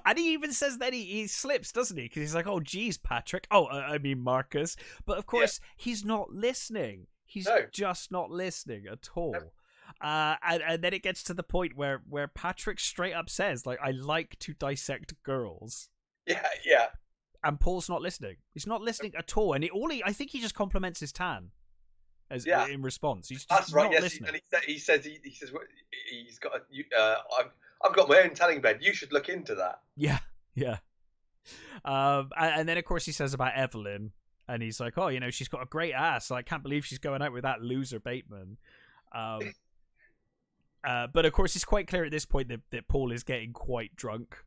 And he even says that he slips, doesn't he? Because he's like, "Oh, geez, Patrick." Oh, I mean Marcus. But of course, he's not listening. He's just not listening at all. No. And then it gets to the point where Patrick straight up says, like, "I like to dissect girls." Yeah, yeah. And Paul's not listening. He's not listening at all. And I think he just compliments his tan. In response, he's just not listening. And he says he's got I've got my own tanning bed. You should look into that. Yeah. And then of course he says about Evelyn, and he's like, "Oh, she's got a great ass. I can't believe she's going out with that loser Bateman." But of course it's quite clear at this point that Paul is getting quite drunk.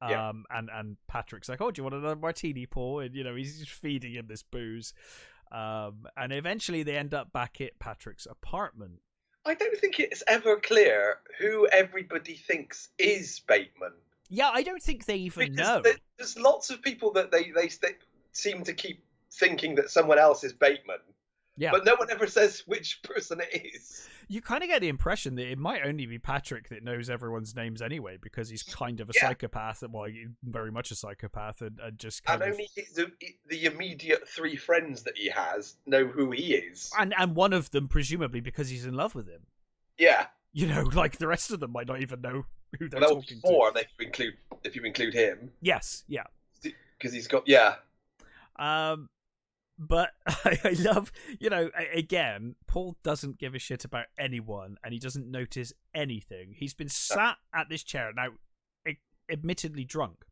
And Patrick's like, "Oh, do you want another martini, Paul?" And he's just feeding him this booze. And eventually they end up back at Patrick's apartment. I don't think it's ever clear who everybody thinks is Bateman. Yeah, I don't think they even know. There's lots of people that they seem to keep thinking that someone else is Bateman. Yeah. But no one ever says which person it is. You kind of get the impression that it might only be Patrick that knows everyone's names anyway, because he's kind of a psychopath. Well, very much a psychopath, and just kind only the immediate 3 friends that he has know who he is. And one of them, presumably, because he's in love with him. Yeah. Like the rest of them might not even know who they're talking to. 4 if you include him. Yes, yeah. Because he's got, But I love, again, Paul doesn't give a shit about anyone, and he doesn't notice anything. He's been sat at this chair, now admittedly drunk.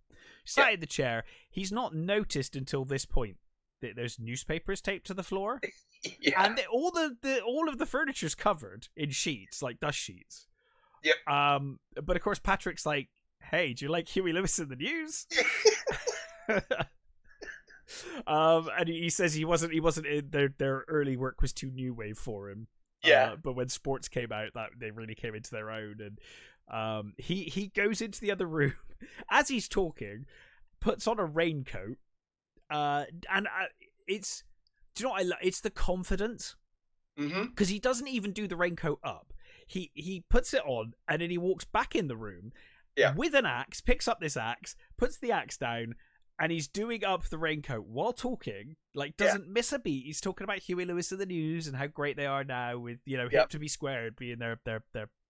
Sat in the chair. He's not noticed until this point that there's newspapers taped to the floor. And all of the furniture's covered in sheets, like dust sheets. Yep. But of course Patrick's like, "Hey, do you like Huey Lewis in the News?" And he says he wasn't in their early work was too new wave for him. But when sports came out, that they really came into their own. And he goes into the other room as he's talking, puts on a raincoat, And it's, do you know what it's the confidence, because he doesn't even do the raincoat up. He puts it on, and then he walks back in the room with an axe, picks up this axe, puts the axe down, and he's doing up the raincoat while talking, like doesn't miss a beat. He's talking about Huey Lewis and the News and how great they are now with, Hip to Be Squared being their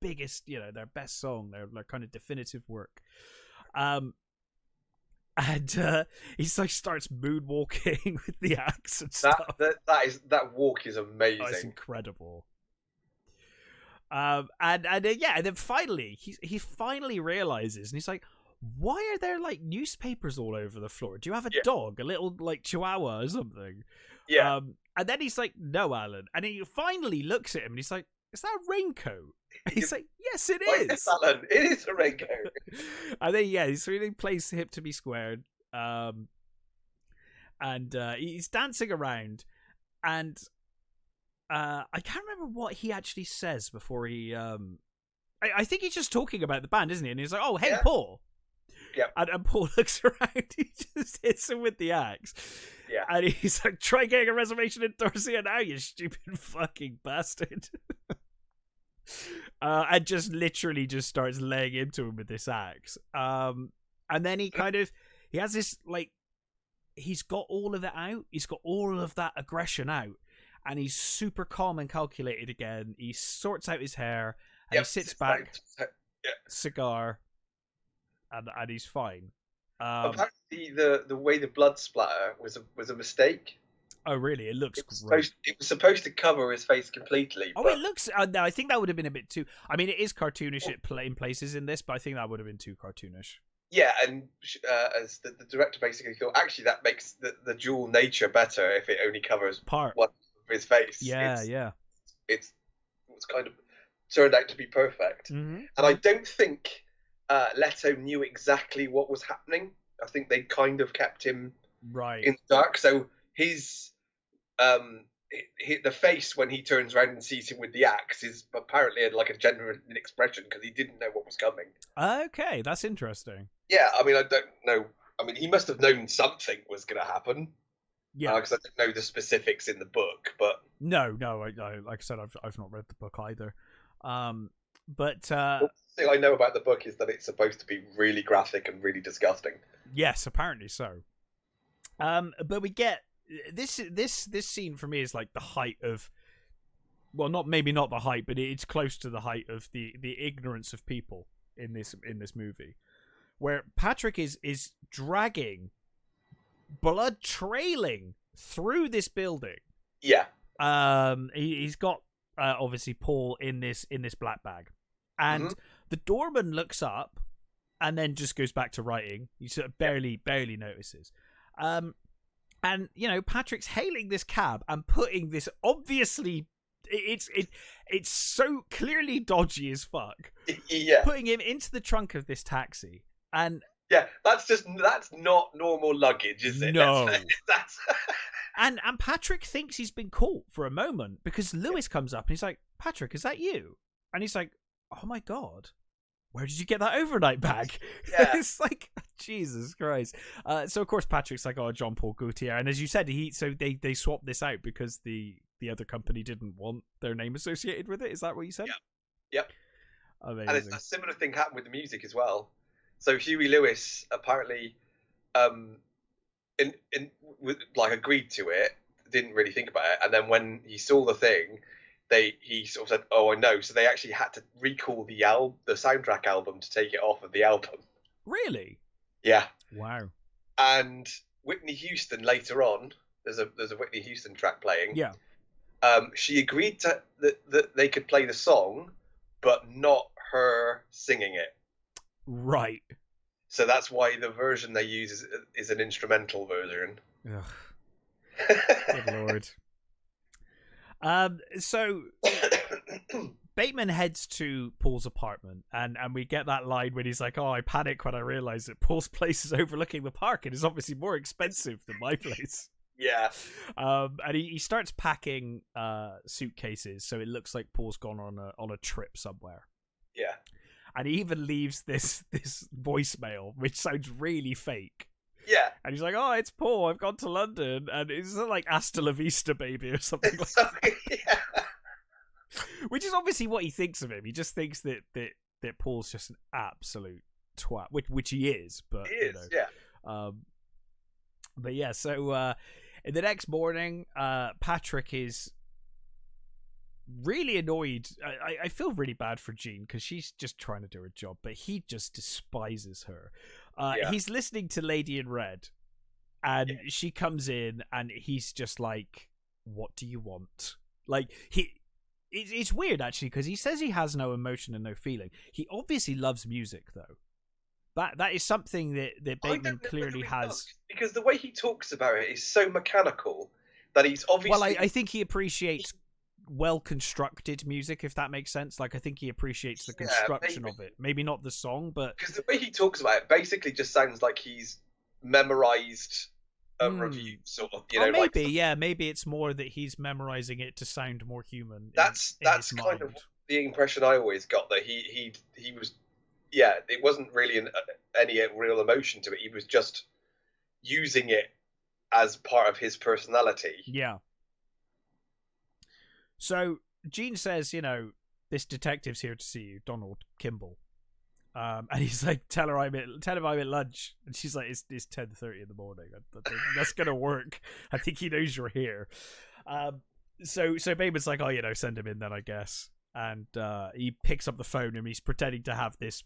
biggest, their best song, their kind of definitive work. And he's like starts moonwalking with the axe and stuff. That walk is amazing. Oh, it's incredible. And then finally he finally realizes, and he's like, why are there like newspapers all over the floor? Do you have a dog, a little like chihuahua or something? Yeah. And then he's like, no, Alan. And he finally looks at him and he's like, is that a raincoat? And he's like, yes, it is. Yes, Alan, it is a raincoat. And then so he plays Hip to Be Squared. And he's dancing around, and I can't remember what he actually says before he. I think he's just talking about the band, isn't he? And he's like, "Oh, hey, Paul." Yeah. And Paul looks around. He just hits him with the axe. Yeah. And he's like, "Try getting a reservation in Dorsia now, you stupid fucking bastard." And just literally just starts laying into him with this axe. And then he has this like. He's got all of it out. He's got all of that aggression out. And he's super calm and calculated again. He sorts out his hair. And he sits back, cigar, and he's fine. Apparently, the way the blood splatter was a mistake. Oh, really? It looks great. It was supposed to cover his face completely. Oh, it looks... no, I think that would have been a bit too... I mean, it is cartoonish in places in this, but I think that would have been too cartoonish. Yeah, and as the director basically thought, actually, that makes the dual nature better if it only covers one of his face. Yeah. It's kind of turned out to be perfect. Mm-hmm. And I don't think Leto knew exactly what was happening. I think they kind of kept him in the dark. So his the face when he turns around and sees him with the axe is apparently like a genuine expression because he didn't know what was coming. Okay, that's interesting. Yeah, I mean, I don't know. I mean, he must have known something was going to happen. Yeah, because I don't know the specifics in the book, but no. I like I said, I've not read the book either. But the thing I know about the book is that it's supposed to be really graphic and really disgusting. Yes, apparently so. But we get this scene for me is like the height of, well, maybe not the height, but it's close to the height of the ignorance of people in this movie, where Patrick is dragging, blood trailing through this building. Yeah. He's got obviously Paul in this black bag, and the doorman looks up and then just goes back to writing. He sort of barely notices. And Patrick's hailing this cab and putting this obviously it's so clearly dodgy as fuck. Yeah. Putting him into the trunk of this taxi. And yeah, that's not normal luggage, is it? No. That's And Patrick thinks he's been caught for a moment because Lewis comes up and he's like, "Patrick, is that you?" And he's like, "Oh my God, where did you get that overnight bag?" Yeah. It's like, Jesus Christ. So of course Patrick's like, "Oh, John Paul Gaultier," and as you said, they swapped this out because the other company didn't want their name associated with it. Is that what you said? Yep. Amazing. And a similar thing happened with the music as well. So Huey Lewis apparently, agreed to it, didn't really think about it, and then when he saw the thing, he sort of said, "Oh, I know." So they actually had to recall the soundtrack album to take it off of the album. Really? Yeah. Wow. And Whitney Houston later on, there's a Whitney Houston track playing. Yeah. She agreed to that they could play the song, but not her singing it. Right. So that's why the version they use is an instrumental version. Ugh. Good Lord. So Bateman heads to Paul's apartment, and we get that line when he's like, "Oh, I panic when I realize that Paul's place is overlooking the park and is obviously more expensive than my place." Yeah. And he starts packing suitcases, so it looks like Paul's gone on a trip somewhere. Yeah. And he even leaves this voicemail, which sounds really fake. Yeah. And he's like, oh, it's Paul, I've gone to London. And it's like Hasta la Vista, baby, or something like that. Yeah. Which is obviously what he thinks of him. He just thinks that Paul's just an absolute twat, which he is. But he is, yeah. But yeah, so the next morning, Patrick is really annoyed. I feel really bad for Jean because she's just trying to do her job, but he just despises her. He's listening to Lady in Red, and she comes in, and he's just like, "What do you want?" Like it's weird actually because he says he has no emotion and no feeling. He obviously loves music though. That is something that Bateman clearly has. Because the way he talks about it is so mechanical that he's obviously. Well, I think he appreciates well-constructed music, if that makes sense. Like, I think he appreciates the construction of it. Maybe not the song, but... Because the way he talks about it basically just sounds like he's memorized a review, sort of. You know, maybe, maybe it's more that he's memorizing it to sound more human. That's kind of the impression I always got, that he was... Yeah, it wasn't really any real emotion to it. He was just using it as part of his personality. Yeah. So Jean says, you know, this detective's here to see you, Donald Kimball. And he's like, tell him I'm at lunch. And she's like, it's 10:30 in the morning. I think that's gonna work. I think he knows you're here. So Bateman's like, oh, you know, send him in then, I guess. And he picks up the phone and he's pretending to have this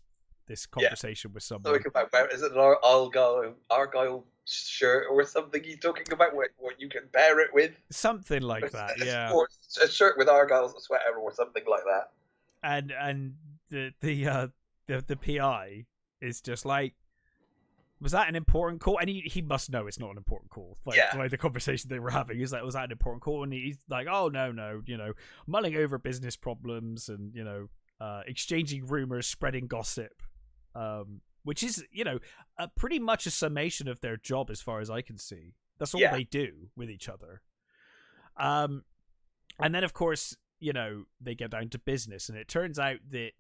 conversation with someone. Talking about, is it an Argyle shirt or something he's talking about, what you can pair it with? Something like that, yeah. Or a shirt with Argyle's sweater or something like that. And the PI is just like, was that an important call? And he must know it's not an important call. Like the conversation they were having is like, was that an important call? And he's like, oh, no, you know, mulling over business problems and, you know, exchanging rumors, spreading gossip. Which is, you know, pretty much a summation of their job as far as I can see. That's all they do with each other. And then, of course, you know, they get down to business, and it turns out that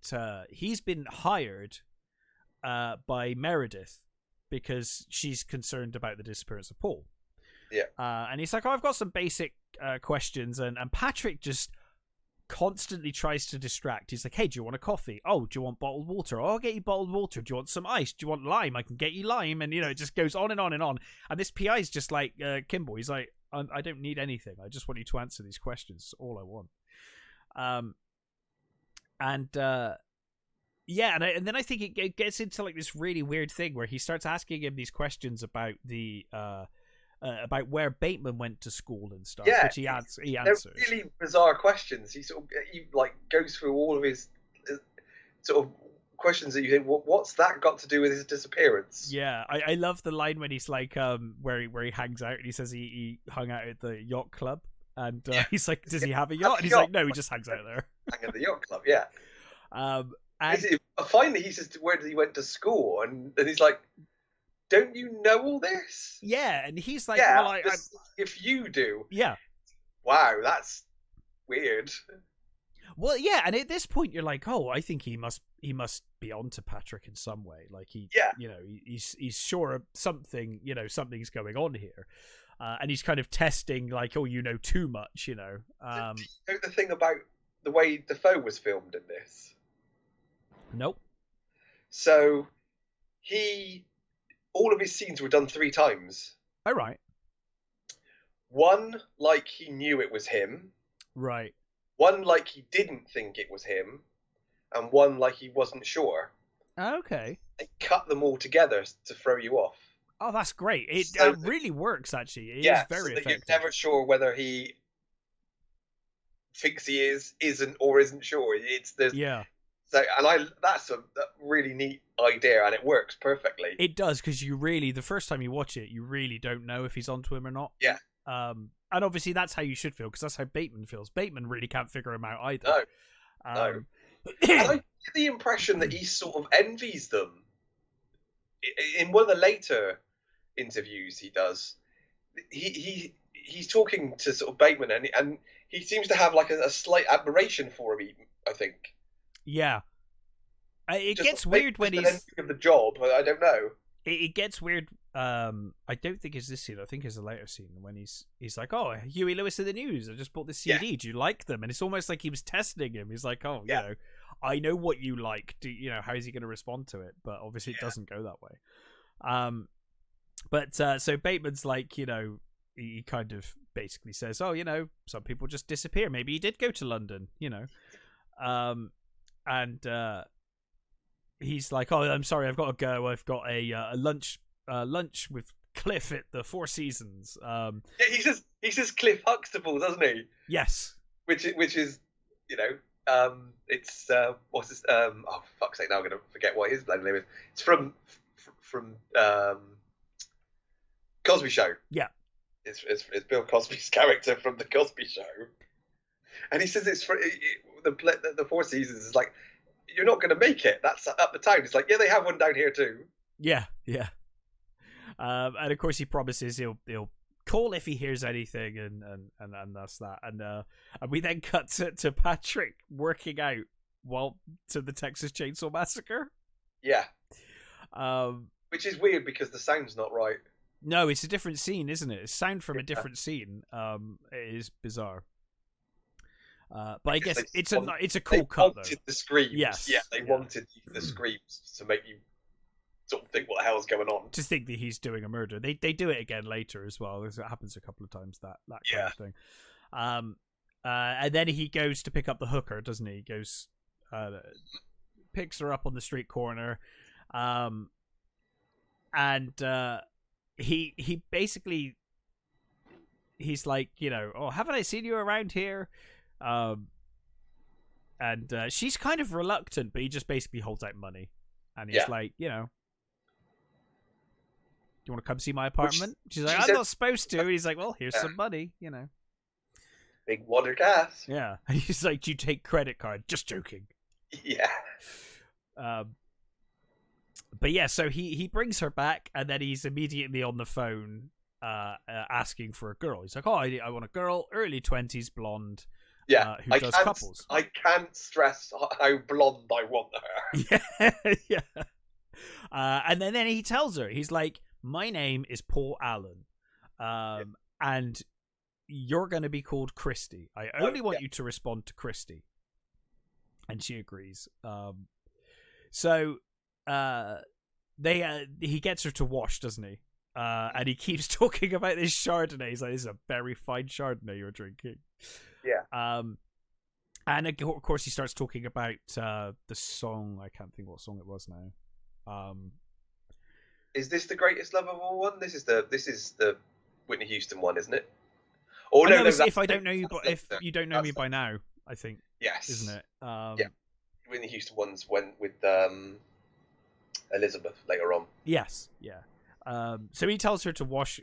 he's been hired by Meredith because she's concerned about the disappearance of Paul. Yeah. And he's like, oh, I've got some basic questions, and Patrick just constantly tries to distract. He's like, hey, do you want a coffee? Oh, do you want bottled water? Oh, I'll get you bottled water. Do you want some ice? Do you want lime? I can get you lime. And, you know, it just goes on and on and on. And this PI is just like, Kimball, he's like, I don't need anything. I just want you to answer these questions. It's all I want. And then I think it gets into like this really weird thing where he starts asking him these questions about about where Bateman went to school and stuff, which he answers. They're really bizarre questions. He like goes through all of his sort of questions that you think, what's that got to do with his disappearance? Yeah, I love the line when he's like, where he hangs out, and he says he hung out at the yacht club, and he's like, does he have a yacht? And he's like, no, he just hangs out there. Hang at the yacht club, yeah. And finally, he says, where did he went to school? And he's like, don't you know all this? Yeah, and he's like, yeah, well, if you do. Yeah. Wow, that's weird. Well, yeah, and at this point you're like, oh, I think he must be onto Patrick in some way. Like you know, he's sure something, you know, something's going on here. And he's kind of testing like, oh, you know too much, you know. Do you know the thing about the way Defoe was filmed in this? Nope. So all of his scenes were done 3 times. Oh, right. One, like he knew it was him. Right. One, like he didn't think it was him. And one, like he wasn't sure. Okay. They cut them all together to throw you off. Oh, that's great. It really works, actually. It is very effective. You're never sure whether he thinks he isn't, or isn't sure. So, and that's a really neat idea, and it works perfectly. It does, because the first time you watch it, you really don't know if he's onto him or not. Yeah. And obviously that's how you should feel, because that's how Bateman feels. Bateman really can't figure him out either. No. And I get the impression that he sort of envies them. In one of the later interviews he does, he's talking to sort of Bateman, and he seems to have like a slight admiration for him, I think. Yeah. It gets weird when he's... of the job, I don't know. It gets weird I don't think it's this scene. I think it's a later scene when he's like, "Oh, Huey Lewis of the News. I just bought this CD. Do you like them?" And it's almost like he was testing him. He's like, "Oh, you know, I know what you like. Do you know how is he going to respond to it?" But obviously, it doesn't go that way. But so Bateman's like, you know, he kind of basically says, "Oh, you know, some people just disappear. Maybe he did go to London, you know." And he's like, "Oh, I'm sorry, I've got to go. I've got a lunch with Cliff at the Four Seasons." He says Cliff Huxtable, doesn't he? Yes. Which is, you know, it's what's his oh fuck's sake, now I'm gonna forget what his bloody name is. It's from Cosby Show. Yeah. It's Bill Cosby's character from the Cosby Show, and he says it's for the Four Seasons. Is like, you're not going to make it. That's up the town. It's like, yeah, they have one down here too. Yeah. And of course he promises he'll call if he hears anything, and that's that. And we then cut to Patrick working out to the Texas Chainsaw Massacre. Yeah. Which is weird because the sound's not right. No, it's a different scene, isn't it? It's sound from a different scene. It is bizarre. But I guess it's a cool cut, though. They wanted the screams. Yes. Yeah, they wanted the screams to make you sort of think what the hell's going on. To think that he's doing a murder. They do it again later as well. It happens a couple of times, that kind of thing. And then he goes to pick up the hooker, doesn't he? He goes, picks her up on the street corner, and he basically, he's like, you know, "Oh, haven't I seen you around here?" And she's kind of reluctant, but he just basically holds out money, and he's like, you know, "Do you want to come see my apartment?" She's like, "I'm not supposed to." And he's like, "Well, here's some money, you know." Big water gas. Yeah. And he's like, "Do you take credit card?" Just joking. Yeah. But yeah, so he brings her back, and then he's immediately on the phone asking for a girl. He's like, "Oh, I want a girl, early 20s, blonde, who does couples." I can't stress how blonde I want her. Yeah. And then he tells her, he's like, "My name is Paul Allen, and you're going to be called Christy. I only want you to respond to Christy." And she agrees. So he gets her to wash, doesn't he? And he keeps talking about this Chardonnay. He's like, "This is a very fine Chardonnay you're drinking." Yeah. And of course he starts talking about the song. I can't think what song it was now. Is this the Greatest Love of All one? This is the Whitney Houston one, isn't it? Or no, if I don't know you, but if you don't know me by now, I think. Yes. Isn't it? Yeah. Whitney Houston ones went with Elizabeth later on. Yes. Yeah. So he tells her to wash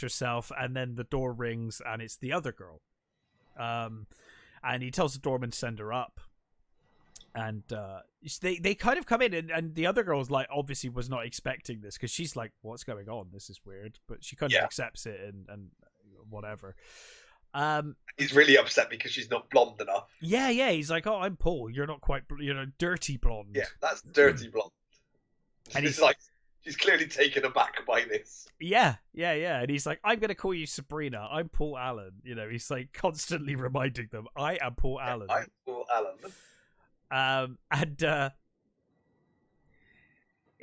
herself, and then the door rings, and it's the other girl. And he tells the doorman to send her up. And they kind of come in, and the other girl's like, obviously was not expecting this, because she's like, "What's going on? This is weird." But she kind of accepts it and whatever. He's really upset because she's not blonde enough. Yeah. He's like, "Oh, I'm Paul. You're not quite, dirty blonde." Yeah, that's dirty blonde. And he's like, she's clearly taken aback by this. Yeah. And he's like, "I'm going to call you Sabrina. I'm Paul Allen." You know, he's like constantly reminding them, "I am Paul Allen. I'm Paul Allen." And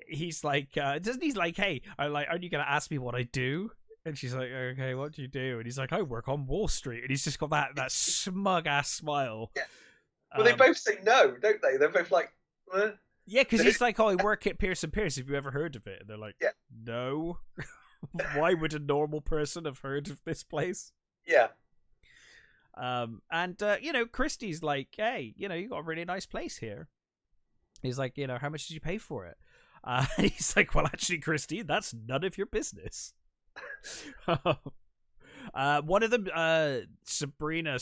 he's like, doesn't he's like, "Hey, aren't you going to ask me what I do?" And she's like, "Okay, what do you do?" And he's like, "I work on Wall Street." And he's just got that smug ass smile. Yeah. Well, they both say no, don't they? They're both like, eh. Yeah, because he's like, "Oh, I work at Pearson Pierce. Have you ever heard of it?" And they're like, yeah. "No." Why would a normal person have heard of this place? Yeah. And Christy's like, "Hey, you got a really nice place here." He's like, "How much did you pay for it?" And he's like, "Well, actually, Christy, that's none of your business." One of them, Sabrina,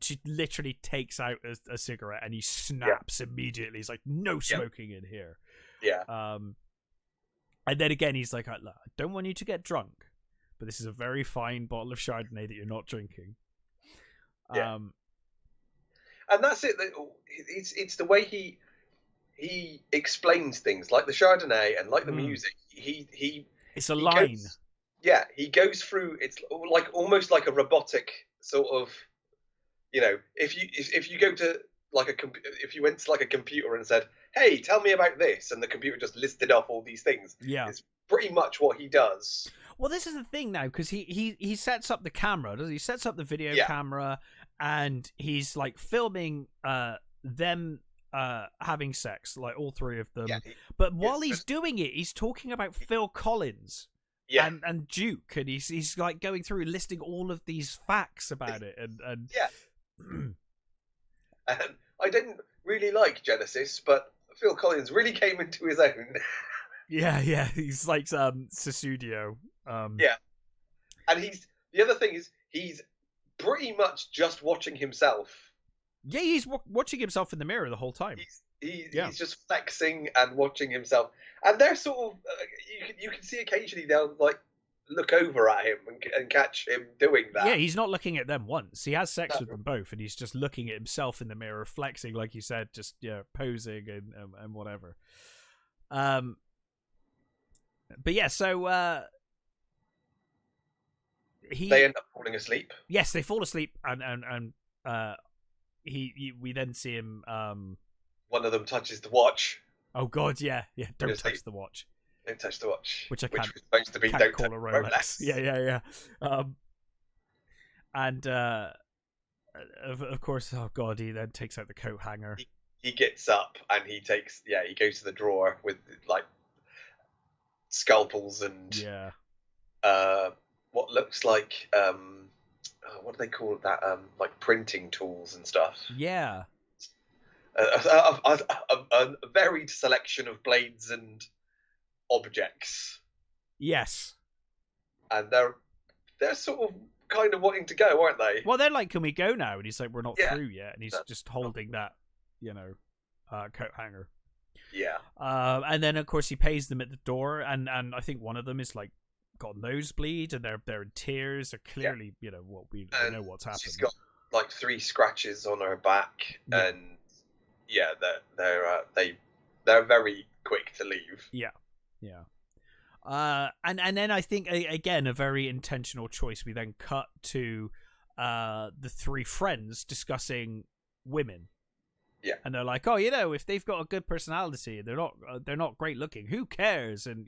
she literally takes out a cigarette, and he snaps immediately. He's like, "No smoking in here." Yeah. And then again, he's like, "I don't want you to get drunk, but this is a very fine bottle of Chardonnay that you're not drinking." Yeah. And that's it. It's the way he explains things, like the Chardonnay and like the music. He It's a line. He goes through. It's like almost like a robotic sort of. If you go to if you went to like a computer and said, "Hey, tell me about this," and the computer just listed off all these things. Yeah, it's pretty much what he does. Well, this is the thing now, because he sets up the camera, does he? Sets up the video camera, and he's like filming them having sex, like all three of them. But while he's doing it, he's talking about Phil Collins. And Duke, and he's like going through listing all of these facts about it, and and I didn't really like Genesis, but Phil Collins really came into his own. He's like Susudio. And the other thing is he's pretty much just watching himself. Yeah, he's watching himself in the mirror the whole time. He's just flexing and watching himself, and they're sort of you can see occasionally they'll like look over at him and catch him doing that. Yeah, he's not looking at them once. He has sex with them both, and he's just looking at himself in the mirror, flexing, like you said, just posing and whatever. But yeah, so they end up falling asleep. Yes, they fall asleep, and we then see him. One of them touches the watch. Oh God, yeah. Don't touch the watch. Don't touch the watch. Which I can't. Was supposed to be can't don't call a Rolex. Yeah. And of course, oh God, he then takes out the coat hanger. He gets up and he goes to the drawer with like scalpels and what looks like what do they call that? Like printing tools and stuff. Yeah. A varied selection of blades and objects. Yes. And they're sort of kind of wanting to go, aren't they? Well, they're like, "Can we go now?" And he's like, "We're not through yet." And he's just holding that, coat hanger. Yeah. And then of course he pays them at the door, and I think one of them is like got a nosebleed, and they're in tears. They're clearly, what we know what's happened. She's got like 3 scratches on her back, and they're very quick to leave. Yeah. And then I think again a very intentional choice. We then cut to the 3 friends discussing women. Yeah. And they're like, "Oh, if they've got a good personality, they're not great looking. Who cares?" And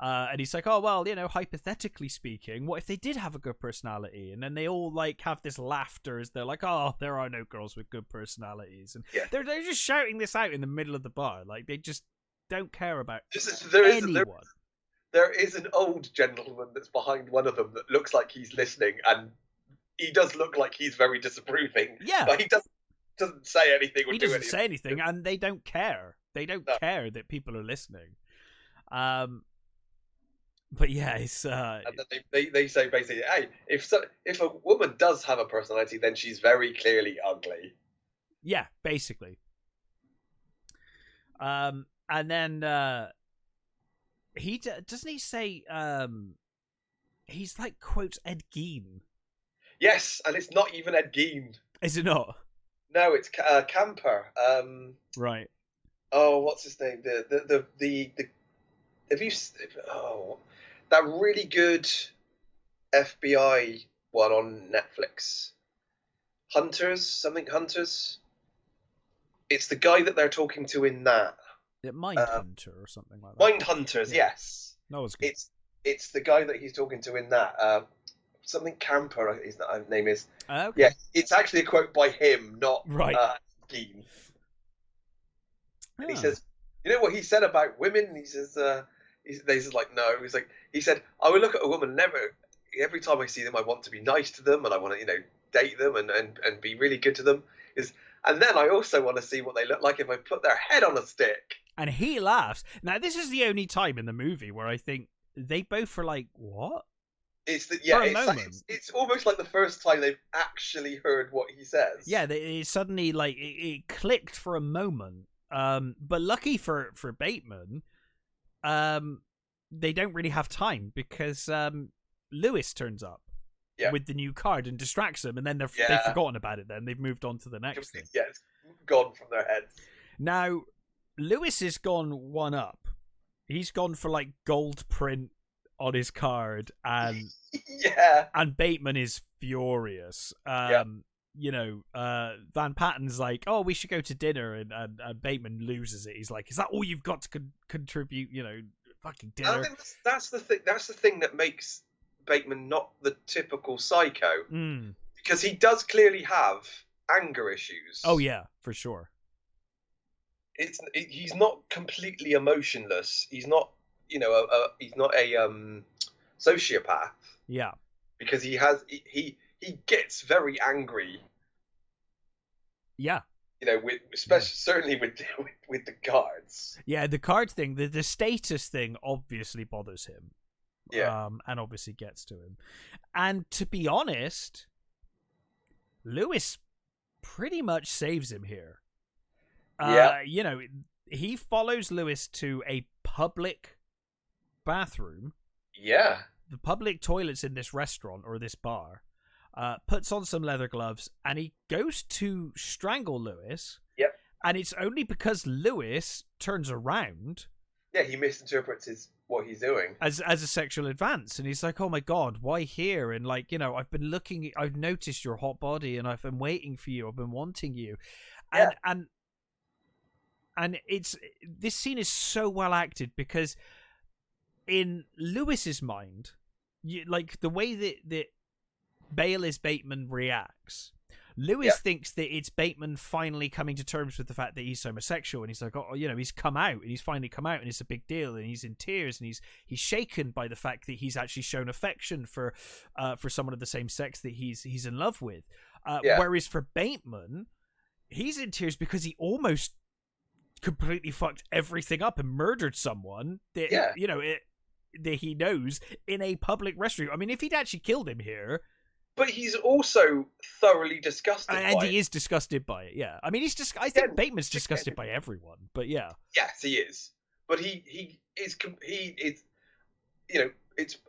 and he's like, "Oh well, hypothetically speaking, what if they did have a good personality?" And then they all like have this laughter as they're like, "Oh, there are no girls with good personalities," and they're just shouting this out in the middle of the bar, like they just don't care about anyone. There is an old gentleman that's behind one of them that looks like he's listening, and he does look like he's very disapproving. Yeah, but he doesn't say anything. He doesn't say anything, and they don't care. They don't care that people are listening. But yeah, it's. And then they say basically, hey, if a woman does have a personality, then she's very clearly ugly. Yeah, basically. And then doesn't he say he's like quotes Ed Gein. Yes, and it's not even Ed Gein. Is it not? No, it's Camper. Right. Oh, what's his name? The have you that really good FBI one on Netflix? Hunters. It's the guy that they're talking to in that. Mindhunter or something like that. Mindhunters, yes. That was good. It's the guy that he's talking to in that. Something Camper, his name is. Okay. Yeah, it's actually a quote by him, not Gein. And he says, "You know what he said about women?" And he says, he's like, no. He said, "I would look at a woman every time I see them, I want to be nice to them, and I want to, date them and be really good to them. And then I also want to see what they look like if I put their head on a stick." And he laughs. Now, this is the only time in the movie where I think they both are like, "What?" It's almost like the first time they've actually heard what he says. Yeah, it suddenly like it clicked for a moment. But lucky for Bateman, they don't really have time because Lewis turns up with the new card and distracts them, and then they've forgotten about it. Then they've moved on to the next thing. Yeah, it's gone from their heads. Now, Lewis has gone one up. He's gone for like gold print on his card, and and Bateman is furious. You know, Van Patten's like, "Oh, we should go to dinner," and Bateman loses it. He's like, "Is that all you've got to contribute? You know, fucking dinner." And I think that's the thing. That's the thing that makes Bateman not the typical psycho, because he does clearly have anger issues. Oh yeah, for sure. He's not completely emotionless. He's not, you know, he's not a sociopath. Yeah, because he gets very angry. Yeah. You know, certainly with the cards. Yeah, the card thing, the status thing obviously bothers him. Yeah. And obviously gets to him. And to be honest, Lewis pretty much saves him here. You know, he follows Lewis to a public bathroom. Yeah. The public toilets in this restaurant or this bar. Puts on some leather gloves, and he goes to strangle Lewis. Yep. And it's only because Lewis turns around. Yeah, he misinterprets what he's doing as a sexual advance, and he's like, "Oh my god, why here?" And like, you know, I've noticed your hot body, and I've been waiting for you. I've been wanting you, and this scene is so well acted because in Lewis's mind, like the way that Bayless Bateman reacts, Lewis thinks that it's Bateman finally coming to terms with the fact that he's homosexual, and he's like, oh, you know, he's come out, and he's finally come out, and it's a big deal, and he's in tears, and he's shaken by the fact that he's actually shown affection for someone of the same sex that he's in love with. Whereas for Bateman, he's in tears because he almost completely fucked everything up and murdered someone that you know that he knows in a public restroom. I mean, if he'd actually killed him here. But he's also thoroughly disgusted by it. And he is disgusted by it, yeah. I mean, I think Bateman's disgusted by everyone, but yeah. Yes, he is. But he is, you know,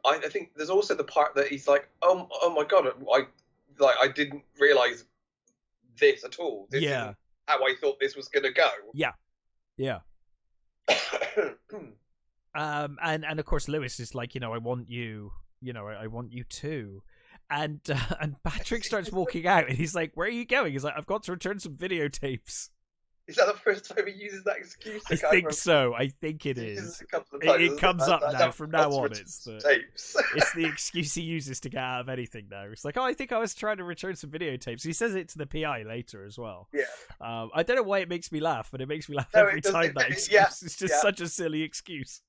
I think there's also the part that he's like, oh my god, I didn't realise this at all. This isn't how I thought this was going to go. Yeah. Yeah. And of course Lewis is like, you know, I want you too. And Patrick starts walking out, and he's like, "Where are you going?" He's like, "I've got to return some videotapes." Is that the first time he uses that excuse? I think so. I think it is. It comes up now. From now on, it's the excuse he uses to get out of anything now. It's like, "Oh, I think I was trying to return some videotapes." He says it to the PI later as well. Yeah. I don't know why it makes me laugh, but it makes me laugh every time. That excuse. It's just such a silly excuse.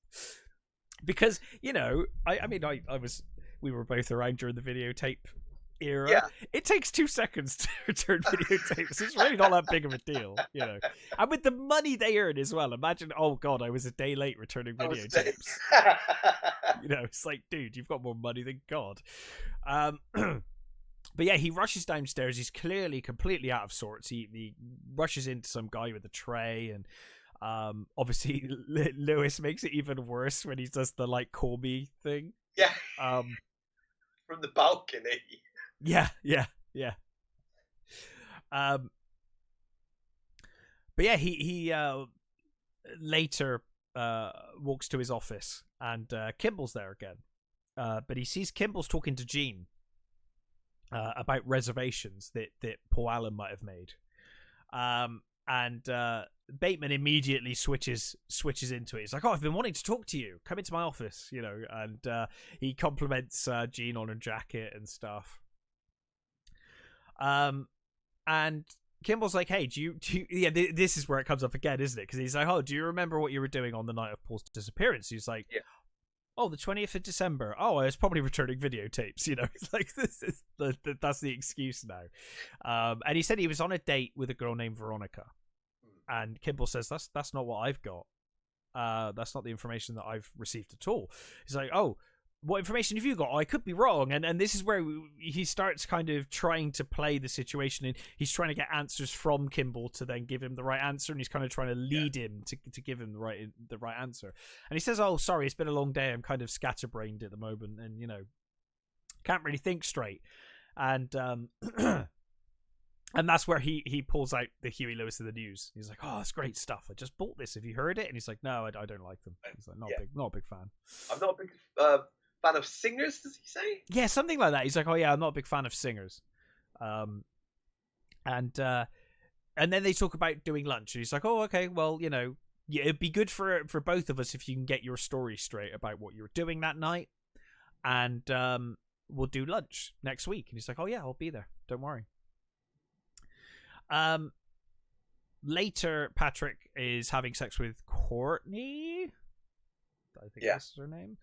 Because, you know, we were both around during the videotape era. Yeah. It takes 2 seconds to return videotapes. It's really not that big of a deal, you know. And with the money they earn as well, imagine, oh god, I was a day late returning videotapes. You know, it's like, dude, you've got more money than God. But yeah, he rushes downstairs. He's clearly completely out of sorts. He rushes into some guy with a tray, and obviously Lewis makes it even worse when he does the like call me thing. Yeah. From the balcony. Yeah. But yeah, he later walks to his office, and Kimball's there again. But he sees Kimball's talking to Jean about reservations that Paul Allen might have made. And Bateman immediately switches into it. He's like, "Oh, I've been wanting to talk to you. Come into my office," you know. And he compliments Jean on her jacket and stuff. And Kimball's like, "Hey, do you yeah, this is where it comes up again, isn't it? Because he's like, "Oh, do you remember what you were doing on the night of Paul's disappearance?" He's like, "Yeah." "Oh, the 20th of December. Oh, I was probably returning videotapes." You know, it's like, this is that's the excuse now. And he said he was on a date with a girl named Veronica. And Kimball says, that's not what I've got. That's not the information that I've received at all. He's like, "Oh, what information have you got? Oh, I could be wrong." And this is where he starts kind of trying to play the situation, and he's trying to get answers from Kimball to then give him the right answer, and he's kind of trying to lead him to give him the right answer. And he says, "Oh, sorry, it's been a long day. I'm kind of scatterbrained at the moment, and you know, can't really think straight." And and that's where he pulls out the Huey Lewis of the News. He's like, "Oh, that's great stuff. I just bought this. Have you heard it?" And he's like, "No, I don't like them." He's like, not a big fan. I'm not a big fan of singers, does he say? Yeah, something like that. He's like, oh yeah, I'm not a big fan of singers. And then they talk about doing lunch, and he's like, oh, okay, well, you know, yeah, it'd be good for both of us if you can get your story straight about what you were doing that night, and we'll do lunch next week. And he's like, oh yeah, I'll be there, don't worry. Later, Patrick is having sex with Courtney, I think that's her name.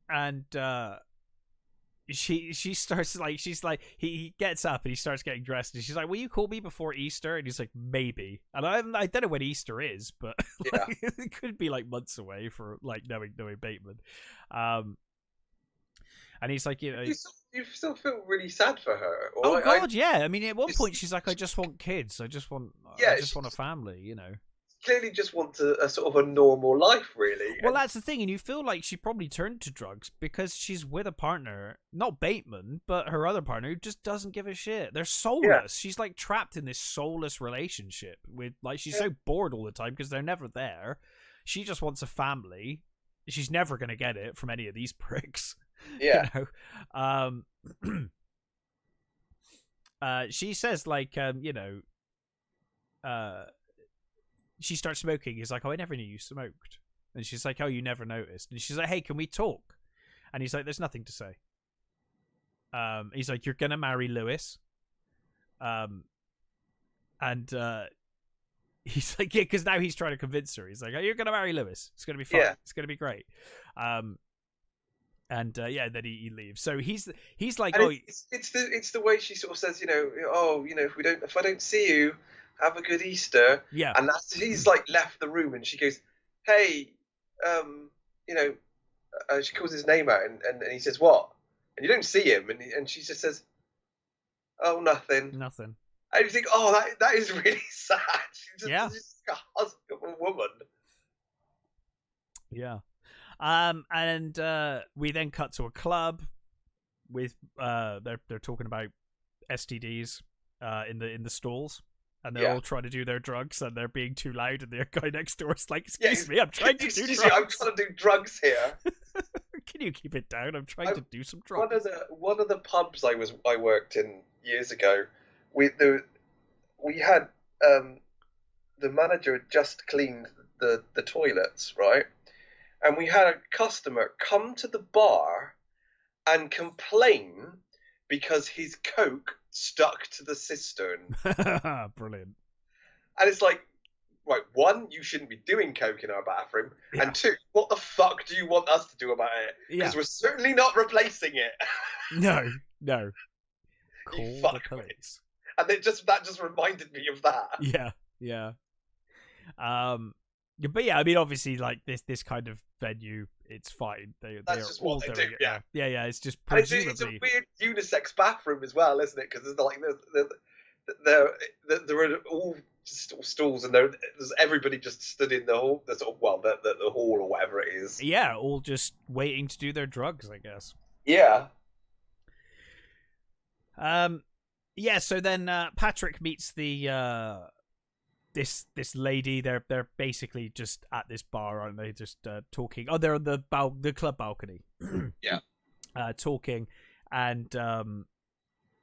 And she starts like, she's like, he gets up and he starts getting dressed, and she's like, will you call me before Easter? And he's like, maybe. And I don't know when Easter is, but like, it could be like months away for like knowing Bateman. And he's like, you know, you still feel really sad for her. Or yeah. I mean, at one point she's like, I just want kids. I just want a family, you know. Clearly just wants a sort of a normal life, really. Well, that's the thing, and you feel like she probably turned to drugs because she's with a partner, not Bateman, but her other partner, who just doesn't give a shit. They're soulless. Yeah. She's like trapped in this soulless relationship with, like, she's so bored all the time because they're never there. She just wants a family. She's never going to get it from any of these pricks. Yeah. You know? She says, like, you know, she starts smoking. He's like, oh, I never knew you smoked. And she's like, oh, you never noticed. And she's like, hey, can we talk? And he's like, there's nothing to say. He's like, you're gonna marry Lewis. And he's like, yeah, because now he's trying to convince her. He's like, oh, you're gonna marry Lewis. It's gonna be fun. Yeah. It's gonna be great. And yeah, then he leaves. So he's like, and it's the way she sort of says, you know, oh, you know, if I don't see you, have a good Easter. Yeah. And he's like left the room, and she goes, hey, you know, she calls his name out, and he says, what? And you don't see him, and she just says, oh, nothing. Nothing. And you think, oh, that is really sad. She's just a husband of a woman. Yeah. And we then cut to a club with they're talking about STDs in the stalls, and they're all trying to do their drugs, and they're being too loud, and the guy next door is like, excuse me, I'm trying to do drugs. I'm trying to do drugs here. Can you keep it down? I'm trying to do some drugs. One of the pubs I worked in years ago, we had the manager had just cleaned the toilets, right? And we had a customer come to the bar and complain because his Coke stuck to the cistern. Brilliant. And it's like, right, one, you shouldn't be doing Coke in our bathroom. Yeah. And two, what the fuck do you want us to do about it? Because we're certainly not replacing it. No. Call the police. And that just reminded me of that. Yeah. But yeah, I mean, obviously, like this kind of venue, it's fine. That's just what they do. Yeah. It's just presumably... It's a weird unisex bathroom as well, isn't it? Because there are all stalls, and there's everybody just stood in the hall, the hall or whatever it is. Yeah, all just waiting to do their drugs, I guess. Yeah. Yeah. So then Patrick meets the this lady. They're basically just at this bar, aren't they? Just talking. Oh, they're on the club balcony. Yeah. Talking, and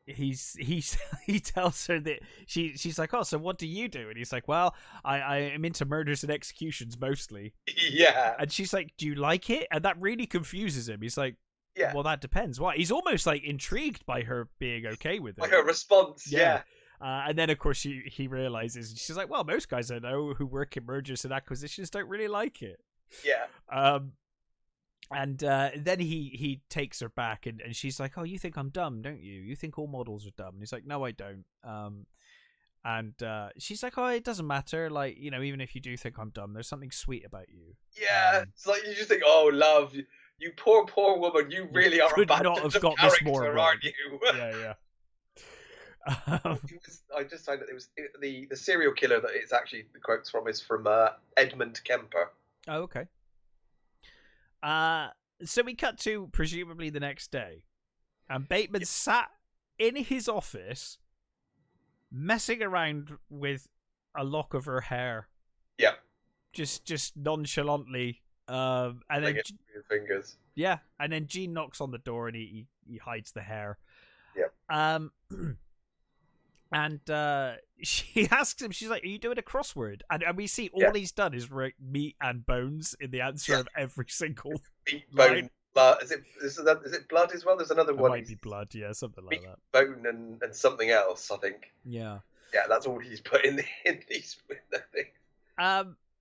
he tells her that she's like, oh, so what do you do? And he's like, well, I am into murders and executions mostly. Yeah. And she's like, do you like it? And that really confuses him. He's like, yeah, well, that depends. Why? He's almost like intrigued by her being okay with it. By her response. Yeah. And then, of course, he realizes, she's like, well, most guys I know who work in mergers and acquisitions don't really like it. Yeah. And then he takes her back, and she's like, oh, you think I'm dumb, don't you? You think all models are dumb. And he's like, no, I don't. And she's like, oh, it doesn't matter. Like, you know, even if you do think I'm dumb, there's something sweet about you. Yeah. It's like, you just think, oh, love, you poor woman, you really are a bad not have got this more, aren't you? Yeah. I just found that it was the serial killer that it's actually the quotes from is from Edmund Kemper. Oh, okay. So we cut to presumably the next day, and Bateman sat in his office messing around with a lock of her hair. Yeah. Just nonchalantly And then his fingers. Yeah, and then Jean knocks on the door and he hides the hair. Yeah. And she asks him, she's like, "Are you doing a crossword?" And we see all he's done is write meat and bones in the answer of every single meat, bone, blood. Is it blood as well? There's another one. It might be blood, yeah, something like meat, that. Bone and something else, I think. Yeah. Yeah, that's all he's put in these things.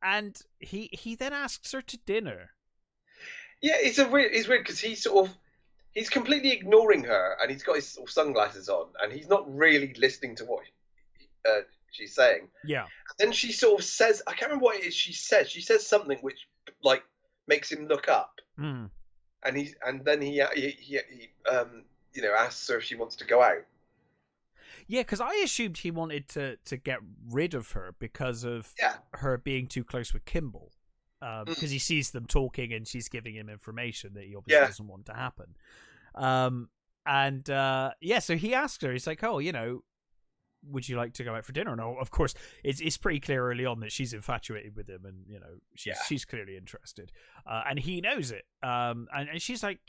And he then asks her to dinner. Yeah, it's weird because he's completely ignoring her, and he's got his sort of sunglasses on, and he's not really listening to what she's saying. Yeah. And then she sort of says, I can't remember what it is she says. She says something which like makes him look up, and then he asks her if she wants to go out. Yeah, because I assumed he wanted to get rid of her because of her being too close with Kimball. Because he sees them talking and she's giving him information that he obviously doesn't want to happen. So he asked her, he's like, "Oh, would you like to go out for dinner?" And of course, it's pretty clear early on that she's infatuated with him, and she's clearly interested, and he knows it. And she's like,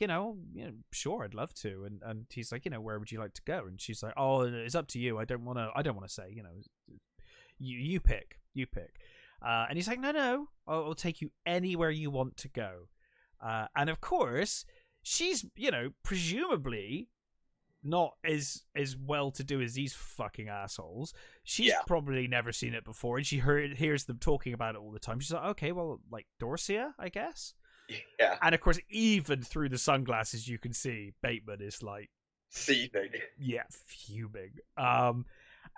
sure, I'd love to. And he's like, where would you like to go? And she's like, "Oh, it's up to you. I don't want to say. You pick. And he's like, no, I'll take you anywhere you want to go. And of course, she's, presumably not as well-to-do as these fucking assholes. She's probably never seen it before, and she hears them talking about it all the time. She's like, okay, well, like Dorsia, I guess? Yeah. And of course, even through the sunglasses, you can see Bateman is like... seething. Yeah, fuming.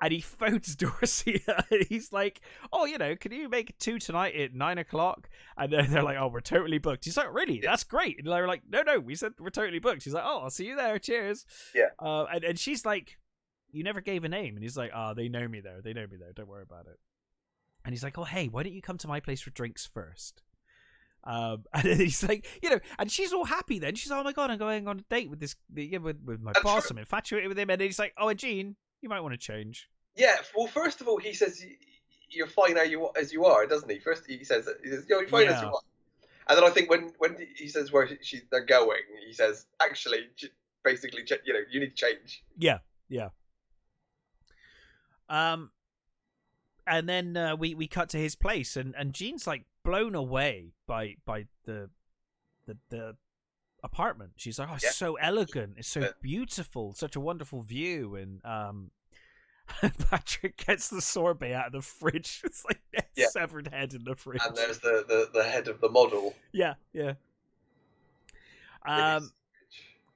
And he phones Dorsia, and he's like, "Oh, can you make 2 tonight at 9:00?" And then they're like, "Oh, we're totally booked." He's like, "Really? That's great." And they're like, "No, we said we're totally booked." She's like, "Oh, I'll see you there. Cheers." Yeah. And she's like, "You never gave a name." And he's like, "Oh, they know me there. Don't worry about it." And he's like, "Oh, hey, why don't you come to my place for drinks first?" And then he's like, and she's all happy then. She's like, "Oh my God, I'm going on a date with this, with my boss. I'm infatuated with him." And then he's like, "Oh, and Jean, you might want to change." Yeah, well, first of all, he says you're fine as you are, doesn't he? First, he says you're fine as you are, and then I think when he says where they're going, he says actually, basically, you need to change. Yeah. And then we cut to his place, and Jean's like blown away by the apartment. She's like, "Oh, it's so elegant, it's so beautiful, such a wonderful view." And Patrick gets the sorbet out of the fridge. It's like a severed head in the fridge, and there's the head of the model. Yeah.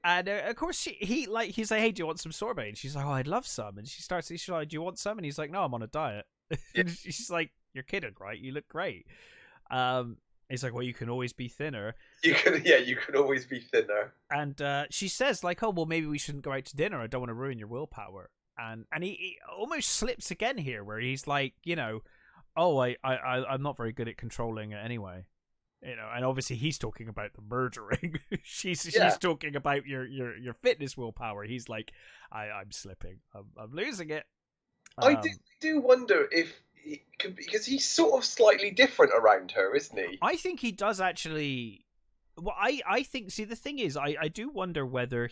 And of course he's like, "Hey, do you want some sorbet?" And she's like, "Oh, I'd love some." And she's like, "Do you want some?" And he's like, "No, I'm on a diet." And she's like, "You're kidding, right? You look great." He's like, "Well, you can always be thinner." You can always be thinner. And she says like, "Oh, well, maybe we shouldn't go out to dinner. I don't want to ruin your willpower." And he almost slips again here, where he's like, "Oh, I'm not very good at controlling it anyway." And obviously he's talking about the murdering. she's talking about your fitness willpower. He's like, I'm slipping. I'm losing it. I do wonder if because he's sort of slightly different around her, isn't he? I think he does actually. Well, I think. See, the thing is, I do wonder whether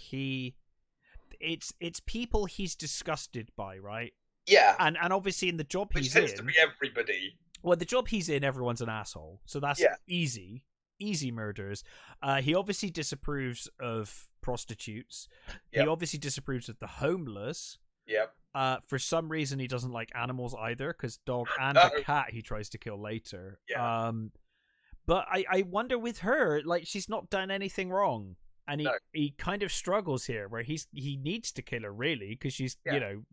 it's people he's disgusted by, right? Yeah. And obviously in the job Which he's in, tends to be everybody. Well, the job he's in, everyone's an asshole, so that's easy murders. He obviously disapproves of prostitutes. Yep. He obviously disapproves of the homeless. Yep. For some reason, he doesn't like animals either, because dog and a cat he tries to kill later. Yeah. But I wonder with her, like, she's not done anything wrong. And he kind of struggles here, where he needs to kill her, really, because she's,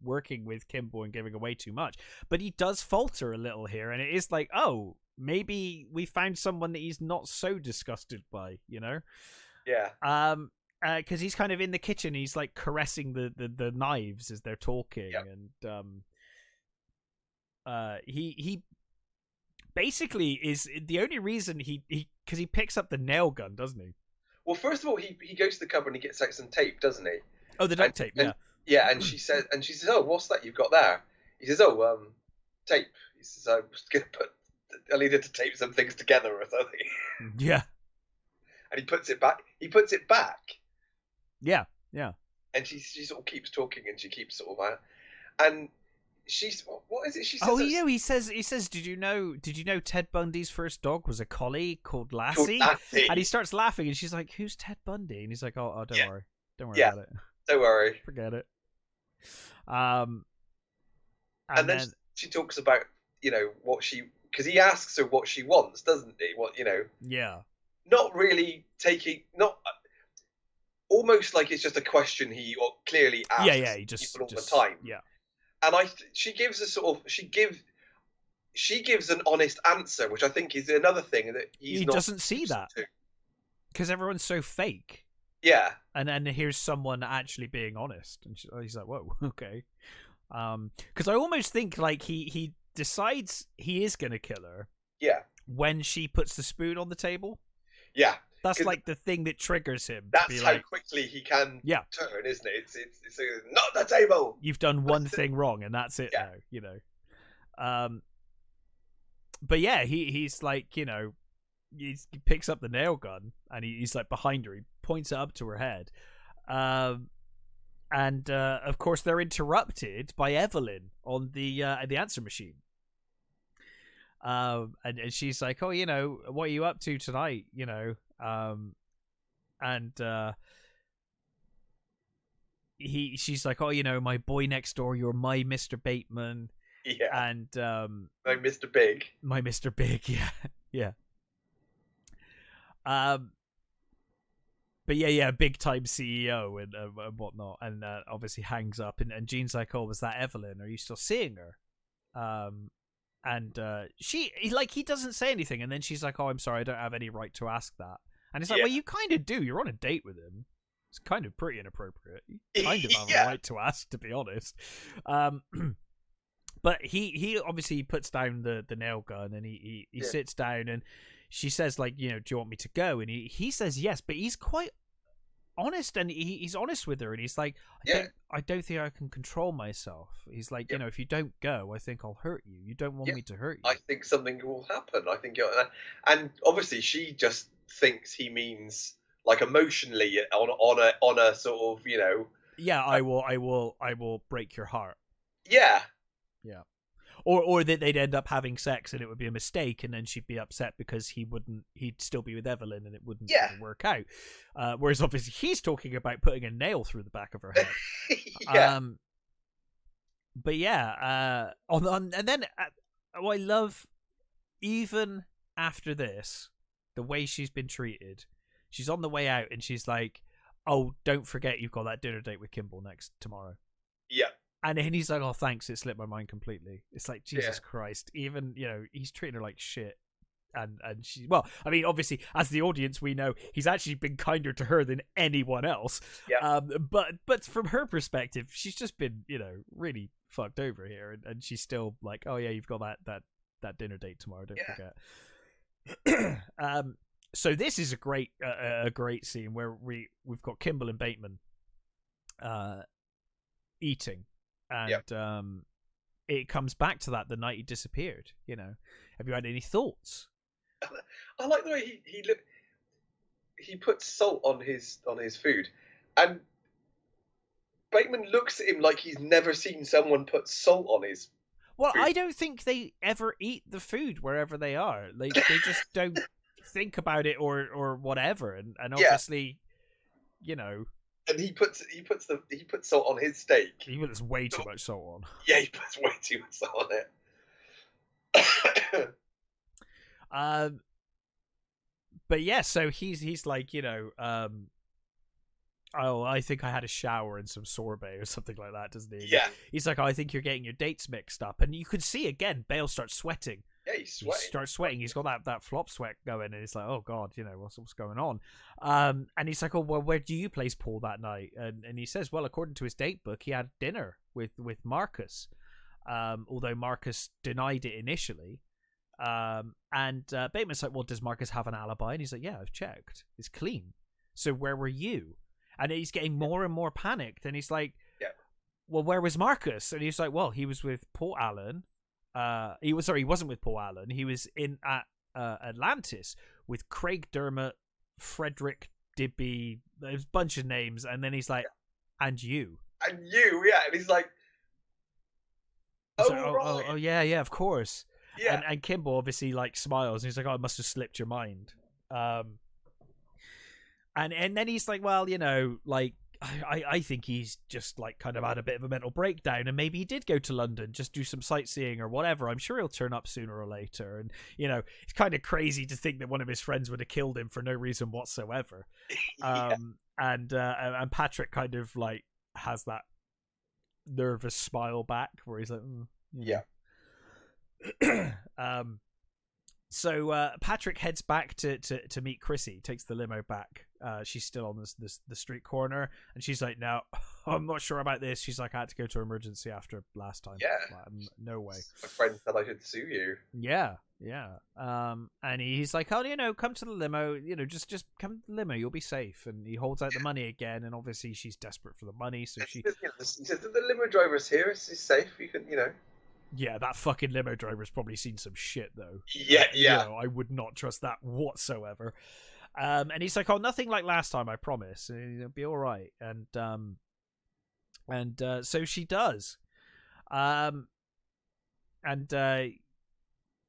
working with Kimball and giving away too much. But he does falter a little here, and it is like, oh, maybe we found someone that he's not so disgusted by, Yeah. Because he's kind of in the kitchen, he's like caressing the knives as they're talking, and he basically is the only reason because he picks up the nail gun, doesn't he? Well, first of all, he goes to the cupboard and he gets out some tape, doesn't he? Oh, the duct tape, yeah. Yeah, and she says, "Oh, what's that you've got there?" He says, "Oh, tape." He says, "I was gonna I needed to tape some things together or something." Yeah. and he puts it back. Yeah. And she sort of keeps talking, and she keeps sort of and she's, what is it she says? Oh, he says, did you know Ted Bundy's first dog was a collie called Lassie? And he starts laughing, and she's like, who's Ted Bundy? And he's like, oh, don't worry about it. Don't worry. Forget it. And then she talks about, what she, because he asks her what she wants, doesn't he? What, Yeah. Not really almost like it's just a question he clearly asks he just, people all the time. Yeah. And she gives a sort of, she gives an honest answer, which I think is another thing that he doesn't see that. Because everyone's so fake. Yeah. And then here's someone actually being honest. And he's like, whoa, okay. Because I almost think like he decides he is going to kill her. Yeah. When she puts the spoon on the table. Yeah. That's like the thing that triggers him. That's how quickly he can turn, isn't it? It's not the table. You've done one thing wrong, and that's it now, But yeah, he's like, he picks up the nail gun, and he's like behind her. He points it up to her head. And of course, they're interrupted by Evelyn on the answer machine. And she's like, oh, what are you up to tonight? She's like, oh, my boy next door, you're my Mr. Bateman. Yeah. And my Mr. Big. My Mr. Big, yeah. But yeah, big time CEO and whatnot, and obviously hangs up. And Jean's like, oh, was that Evelyn? Are you still seeing her? And he doesn't say anything, and then she's like, oh, I'm sorry, I don't have any right to ask that. And it's like, well, you kind of do. You're on a date with him. It's kind of pretty inappropriate. You kind of have a right to ask, to be honest. But he obviously puts down the nail gun, and he sits down, and she says, like, do you want me to go? And he says yes, but he's quite honest, and he's honest with her, and he's like, I don't think I can control myself. He's like, if you don't go, I think I'll hurt you. You don't want me to hurt you. I think something will happen. I think and obviously she just thinks he means like emotionally on a sort of, I will break your heart. Yeah. Or that they'd end up having sex and it would be a mistake, and then she'd be upset because he'd still be with Evelyn and it wouldn't work out. Whereas obviously he's talking about putting a nail through the back of her head. But and then I love, even after this, the way she's been treated. She's on the way out and she's like, oh, don't forget you've got that dinner date with Kimball tomorrow. Yeah. And then he's like, oh, thanks, it slipped my mind completely. It's like, Jesus Christ. Even, he's treating her like shit. And she, well, I mean, obviously, as the audience, we know he's actually been kinder to her than anyone else. Yeah. But from her perspective, she's just been, really fucked over here. And she's still like, oh, yeah, you've got that dinner date tomorrow. Don't forget. So this is a great scene where we've got Kimball and Bateman eating. And it comes back to that the night he disappeared. Have you had any thoughts? I like the way he puts salt on his food, and Bateman looks at him like he's never seen someone put salt on his. Well, food. I don't think they ever eat the food wherever they are. They just don't think about it or whatever, and obviously, And he puts salt on his steak. He puts way too much salt on. Yeah, he puts way too much salt on it. But yeah, so he's like, oh, I think I had a shower and some sorbet or something like that, doesn't he? Yeah. He's like, oh, I think you're getting your dates mixed up, and you could see again, Bale starts sweating. Yeah, he's sweating. He starts sweating. He's got that flop sweat going, and he's like, "Oh God, what's going on?" And he's like, "Oh well, where do you place Paul that night?" And he says, "Well, according to his date book, he had dinner with Marcus, although Marcus denied it initially." And Bateman's like, "Well, does Marcus have an alibi?" And he's like, "Yeah, I've checked. It's clean. So where were you?" And he's getting more and more panicked, and he's like, "Yeah, well, where was Marcus?" And he's like, "Well, he was with Paul Allen." He wasn't with Paul Allen. He was in at Atlantis with Craig Dermott, Frederick Dibby. There's a bunch of names, and then he's like, "And you." And you, yeah. And he's like, He's right. Oh, yeah, of course. Yeah. And Kimball obviously like smiles, and he's like, "Oh, it must have slipped your mind." And then he's like, "Well, like I think he's just like kind of had a bit of a mental breakdown, and maybe he did go to London, just do some sightseeing or whatever. I'm sure he'll turn up sooner or later." And it's kind of crazy to think that one of his friends would have killed him for no reason whatsoever. Yeah. And Patrick kind of like has that nervous smile back where he's like, yeah. So Patrick heads back to meet Chrissy, takes the limo back. She's still on the street corner, and she's like, "No, I'm not sure about this." She's like, "I had to go to emergency after last time." Yeah. Like, no way. My friend said I should sue you. Yeah. And he's like, "Oh, come to the limo. Just come to the limo. You'll be safe." And he holds out the money again, and obviously she's desperate for the money, so she. He says, "The limo driver's here. It's safe. You can, Yeah, that fucking limo driver's probably seen some shit though. Yeah. I would not trust that whatsoever. And he's like, "Oh, nothing like last time, I promise. It'll be all right." And so she does. And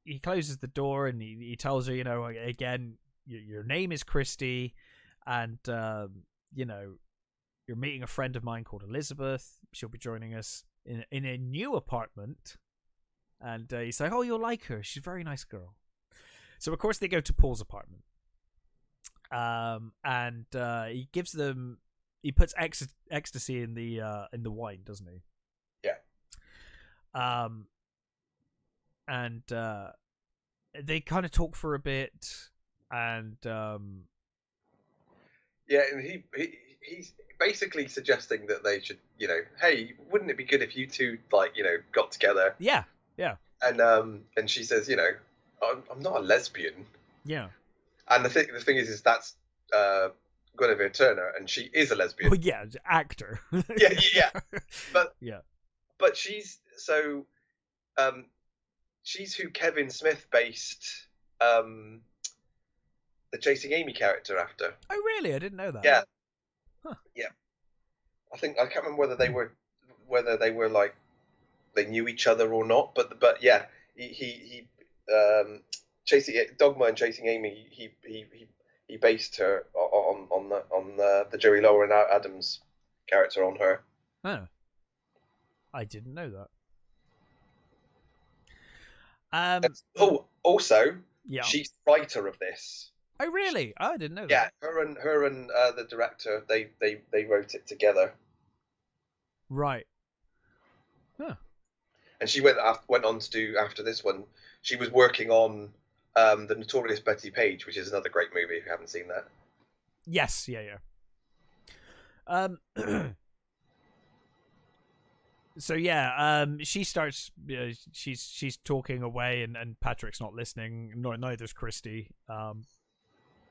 he closes the door, and he tells her, again, your name is Christy, and you're meeting a friend of mine called Elizabeth. She'll be joining us in a new apartment. And he's like, "Oh, you'll like her. She's a very nice girl." So of course they go to Paul's apartment. And he gives them. He puts ecstasy in the wine, doesn't he? Yeah. And they kind of talk for a bit, and yeah, and he's basically suggesting that they should, hey, wouldn't it be good if you two got together? Yeah. And she says, I'm not a lesbian. Yeah. And the thing is that's Guinevere Turner, and she is a lesbian. Well, yeah, actor. yeah. But yeah. But she's she's who Kevin Smith based the Chasing Amy character after. Oh, really? I didn't know that. Yeah. Huh. Yeah. I can't remember whether they were like they knew each other or not, but yeah, he Dogma and Chasing Amy, he based her on the Jerry Lawler and Adams character on her. Oh, I didn't know that. Also, yeah, she's the writer of this. Oh, really? Oh, I didn't know that. Yeah, her and the director, they wrote it together. Right. Huh. And she went on to do, after this one, she was working on The Notorious Betty Page, which is another great movie if you haven't seen that. Yes, yeah. So yeah, she starts. She's talking away, and Patrick's not listening. Neither's Christy.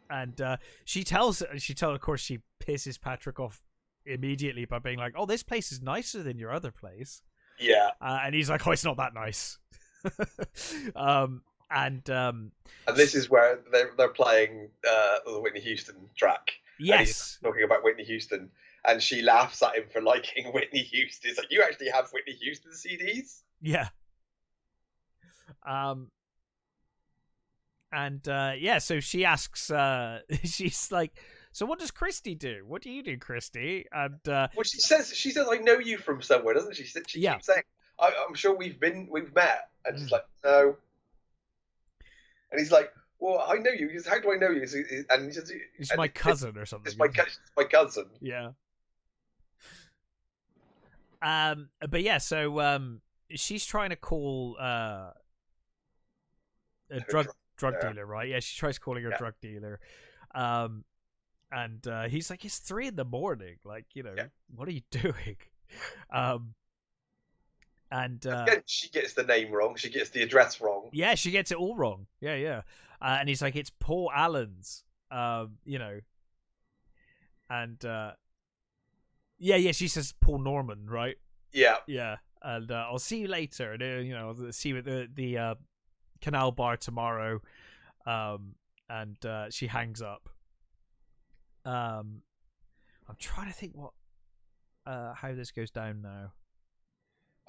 And she tells. Of course, she pisses Patrick off immediately by being like, "Oh, this place is nicer than your other place." Yeah. And he's like, "Oh, it's not that nice." And this is where they're playing the Whitney Houston track. Yes. And he's talking about Whitney Houston. And she laughs at him for liking Whitney Houston. It's like, you actually have Whitney Houston CDs? Yeah. So she asks, she's like, "So what does Christy do? What do you do, Christy?" And well, she says, "I know you from somewhere," doesn't she? She keeps saying, I'm sure we've met. And she's like, "No." And he's like, "Well, I know you. He says, how do I know you?" And he says, "It's my cousin or something." It's my cousin. Yeah. But yeah, so she's trying to call a drug dealer, right? Yeah, she tries calling her drug dealer. And he's like, "It's 3 a.m. Like, what are you doing?" And again, she gets the name wrong. She gets the address wrong. Yeah, she gets it all wrong. Yeah. And he's like, "It's Paul Allen's." And yeah, she says Paul Norman, right? Yeah. And I'll see you later. And I'll see you at the Canal Bar tomorrow. And she hangs up. I'm trying to think how this goes down now.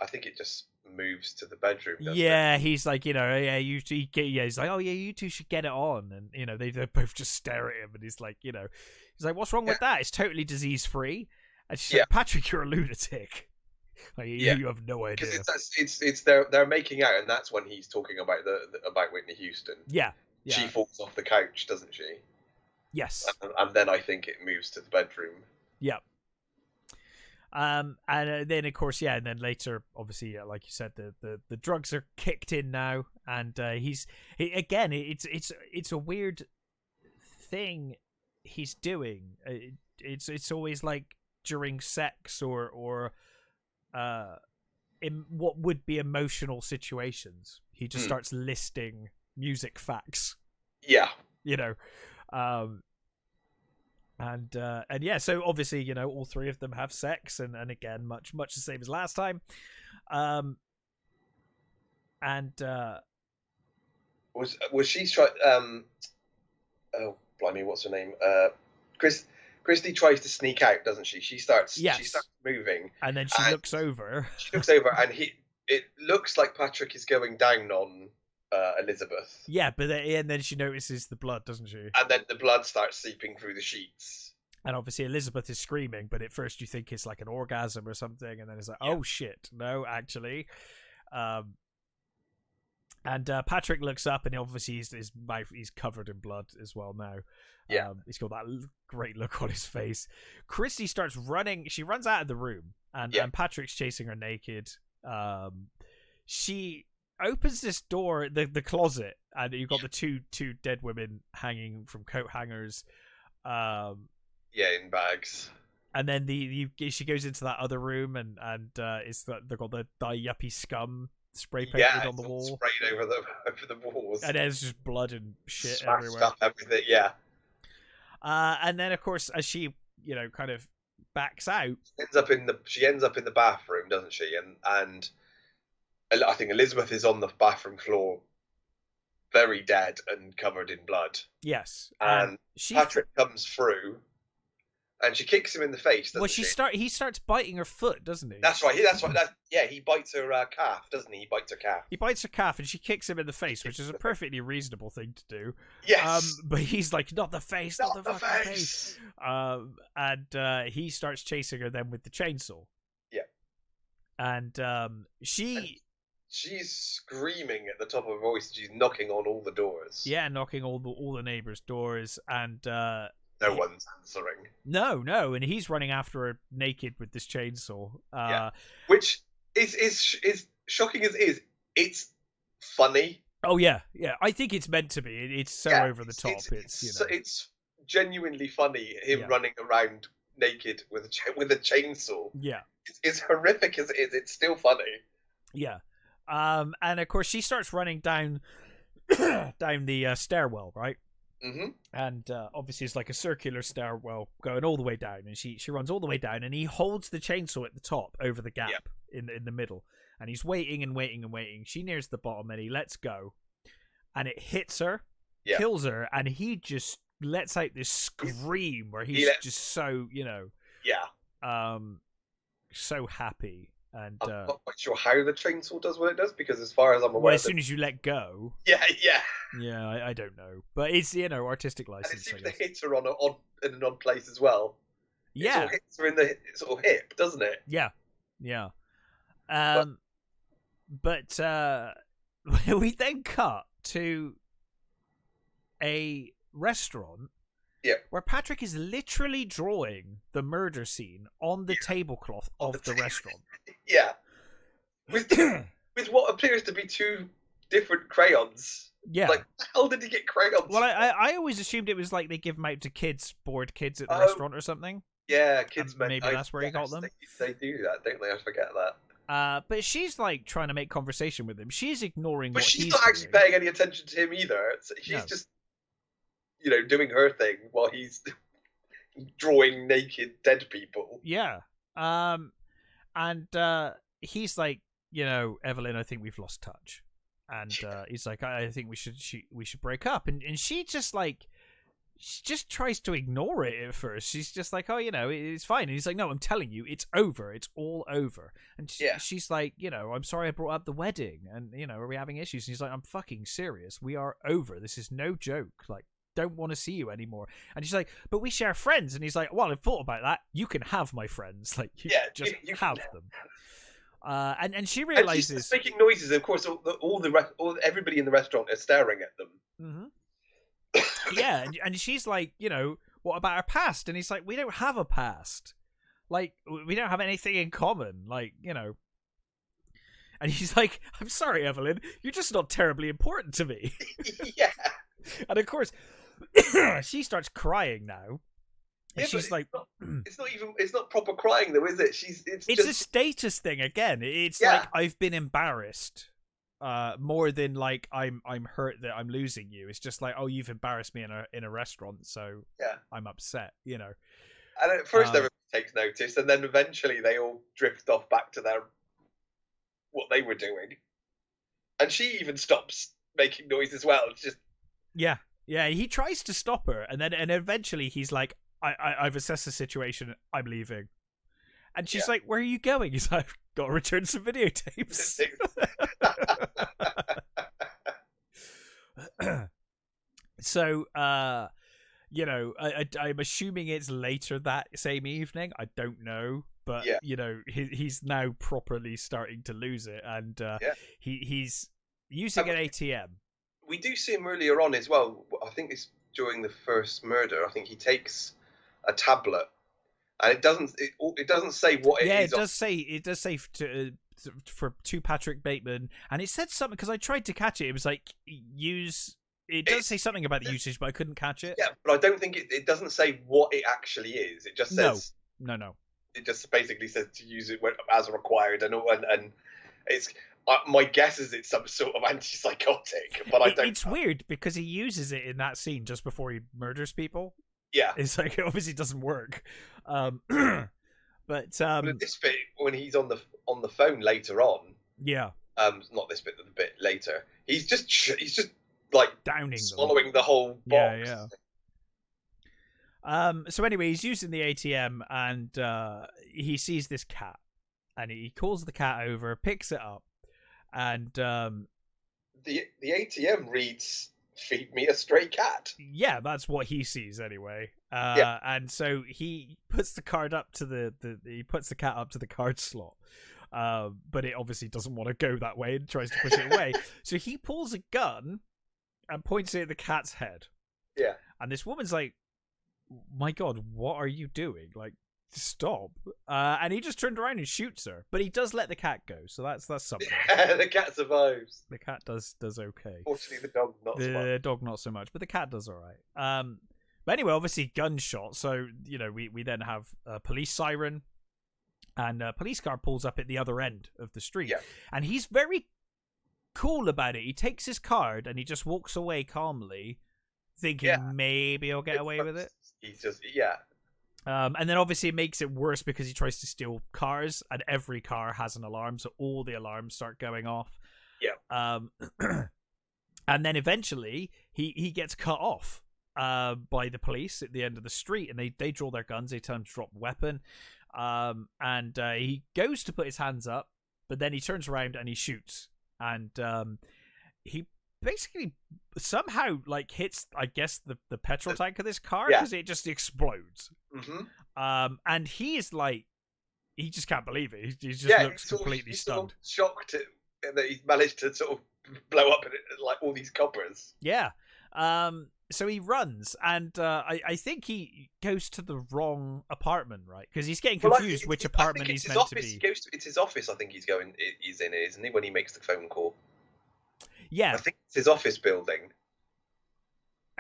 I think it just moves to the bedroom. Yeah, he's like, he's like, oh yeah, you two should get it on, and they both just stare at him, and he's like, he's like, what's wrong with that? It's totally disease free. And she's like, Patrick, you're a lunatic. Like, you have no idea. Because it's they're making out, and that's when he's talking about about Whitney Houston. Yeah. She falls off the couch, doesn't she? Yes. And then I think it moves to the bedroom. Yeah. And then of course, and then later, obviously, like you said, the drugs are kicked in now, and again, it's a weird thing he's doing. It's always like during sex or in what would be emotional situations, he just starts listing music facts. Yeah. And so obviously, all three of them have sex, and again, much the same as last time. Was she trying? Oh blimey, what's her name? Christy tries to sneak out, doesn't she? She starts moving, and then she looks over. She looks over, and it looks like Patrick is going down on Elizabeth. Yeah, but then she notices the blood, doesn't she? And then the blood starts seeping through the sheets. And obviously Elizabeth is screaming, but at first you think it's like an orgasm or something, and then it's like, oh shit, no, actually. And Patrick looks up, and obviously his mouth, he's covered in blood as well now. Yeah. He's got that great look on his face. Christy starts running. She runs out of the room, and Patrick's chasing her naked. She opens this door, the closet, and you've got the two dead women hanging from coat hangers. In bags. And then she goes into that other room, and they've got the yuppie scum spray painted on the wall, sprayed over the walls, and there's just blood and shit smashed everywhere. Up everything, yeah. And then of course, as she kind of backs out, she ends up in the bathroom, doesn't she? And I think Elizabeth is on the bathroom floor, very dead and covered in blood. Yes, and Patrick comes through. And she kicks him in the face, doesn't she? He starts biting her foot, doesn't he? That's right. He bites her calf, doesn't he? He bites her calf. He bites her calf, and she kicks him in the face, which is a perfectly reasonable thing to do. Yes. But he's like, not the face, not the fucking face. And he starts chasing her then with the chainsaw. Yeah. And she's screaming at the top of her voice. She's knocking on all the doors. Yeah, knocking all the neighbors' doors, and no one's answering. No, and he's running after her naked with this chainsaw. Which is shocking as it is. It's funny. Oh yeah. I think it's meant to be. It's so over the top. It's genuinely funny. Him running around naked with a chainsaw. Yeah, it's horrific as it is. It's still funny. Yeah, and of course she starts running down the stairwell, right? Mm-hmm. And obviously it's like a circular stairwell going all the way down, and she runs all the way down, and he holds the chainsaw at the top over the gap in the middle, and he's waiting and waiting and waiting. She nears the bottom, and he lets go, and it hits her, kills her, and he just lets out this scream where he's just so so happy. And I'm not quite sure how the chainsaw does what it does, because as far as I'm aware, well, as soon as you let go, I don't know, but it's artistic license. And it seems to hit her in an odd place as well. Yeah, it sort of hits her in the sort of hip, doesn't it? Yeah. But we then cut to a restaurant. Yeah. Where Patrick is literally drawing the murder scene on the tablecloth of the restaurant. Yeah. With what appears to be two different crayons. Yeah. Like, the hell did he get crayons? Well, I always assumed it was like they give them out to kids, bored kids at the restaurant or something. Yeah, kids. Maybe that's where he got them. They do that, don't they? I forget that. But she's like trying to make conversation with him. She's ignoring but what she's he's not doing. actually paying any attention to him either. She's just doing her thing while he's drawing naked dead people. Yeah. And he's like, Evelyn, I think we've lost touch. And he's like, I think we should break up. And she just like she just tries to ignore it at first. She's just like, oh, it's fine. And he's like, no, I'm telling you, it's over. It's all over. And she's like, I'm sorry I brought up the wedding. And, are we having issues? And he's like, I'm fucking serious. We are over. This is no joke. Like, don't want to see you anymore. And she's like, but we share friends. And he's like, well, I've thought about that. You can have my friends. Like, you have them. And she realizes... And she's making noises. Of course, everybody in the restaurant is staring at them. Mm-hmm. Yeah, and she's like, what about our past? And he's like, we don't have a past. Like, we don't have anything in common. Like, And he's like, I'm sorry, Evelyn, you're just not terribly important to me. Yeah. And of course, she starts crying now. And she's like, it's not proper crying though, is it? It's just a status thing again. It's like, I've been embarrassed. More than like I'm hurt that I'm losing you. It's just like, oh, you've embarrassed me in a restaurant, so I'm upset, And at first everybody takes notice, and then eventually they all drift off back to what they were doing, and she even stops making noise as well. It's just yeah. He tries to stop her, and eventually he's like, I've assessed the situation. I'm leaving, and she's like, where are you going? He's like, I've got to return some videotapes. So, I'm assuming it's later that same evening. I don't know, but he's now properly starting to lose it, and he's using an ATM. We do see him earlier on as well. I think it's during the first murder. I think he takes a tablet, and it doesn't say what it is. Yeah, it does say to Patrick Bateman, and it said something because I tried to catch it. It was like It does say something about the usage, but I couldn't catch it. Yeah, but I don't think it doesn't say what it actually is. It just says no. It just basically says to use it as required, and it's. My guess is it's some sort of antipsychotic, but I don't. It's weird because he uses it in that scene just before he murders people. Yeah, it's like it obviously doesn't work. But in this bit, when he's on the phone later on, not this bit, but the bit later, he's just like downing swallowing the whole box. So anyway, he's using the ATM, and he sees this cat, and he calls the cat over, picks it up, and the ATM reads, "Feed me a stray cat." Yeah, that's what he sees anyway. And so he puts the card up to he puts the cat up to the card slot. But it obviously doesn't want to go that way and tries to push it away. So he pulls a gun and points it at the cat's head. Yeah. And this woman's like, my God, what are you doing? Like, stop. And he just turned around and shoots her. But he does let the cat go, so that's something. The cat survives. The cat does okay. Fortunately, the dog not so much. The dog not so much, but the cat does all right. But anyway, obviously gunshot. So, we then have a police siren. And a police car pulls up at the other end of the street. Yeah. And he's very cool about it. He takes his card and he just walks away calmly, thinking maybe he'll get away with it. He's just, and then obviously it makes it worse because he tries to steal cars, and every car has an alarm, so all the alarms start going off. Yeah. And then eventually he gets cut off by the police at the end of the street, and they draw their guns. They tell him to drop the weapon. And he goes to put his hands up, but then he turns around and he shoots, and he basically somehow like hits, I guess, the petrol tank of this car, because it just explodes. Mm-hmm. And he is like, he just can't believe it. He just looks completely stunned, shocked that he's managed to sort of blow up like all these coppers. Yeah. So he runs, and I think he goes to the wrong apartment, right? Because he's getting confused which apartment he's meant to be. It's his office, I think he's in, isn't he, when he makes the phone call? Yeah. I think it's his office building.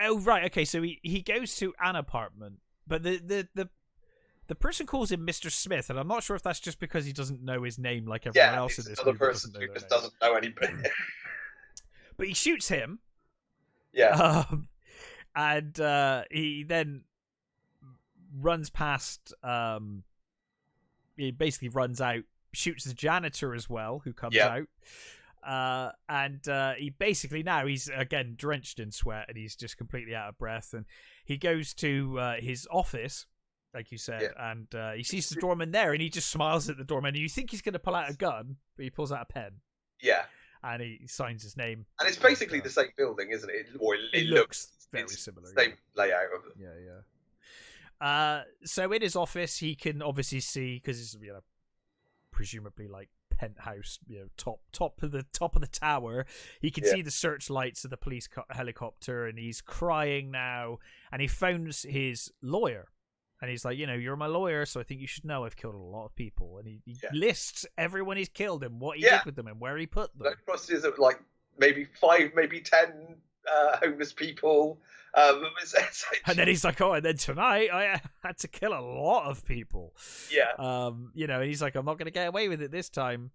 Oh, right, okay, so he goes to an apartment, but the person calls him Mr. Smith, and I'm not sure if that's just because he doesn't know his name like everyone else in this movie. Another person who just doesn't know anybody. But he shoots him. Yeah. And he then runs past. He basically runs out, shoots the janitor as well, who comes out. And he basically now he's again drenched in sweat and he's just completely out of breath. And he goes to his office, like you said, and he sees the doorman there, and he just smiles at the doorman. And you think he's going to pull out a gun, but he pulls out a pen. Yeah. And he signs his name. And it's basically the same building, isn't it? Or it looks very similar. Same layout of it. Yeah. So in his office, he can obviously see, because it's presumably like penthouse, top of the tower. He can see the searchlights of the police helicopter, and he's crying now. And he phones his lawyer, and he's like, you're my lawyer, so I think you should know I've killed a lot of people. And he lists everyone he's killed and what he did with them and where he put them. That crosses like maybe 5, maybe 10 homeless people. And then he's like, and then tonight I had to kill a lot of people. Yeah. And he's like, I'm not going to get away with it this time.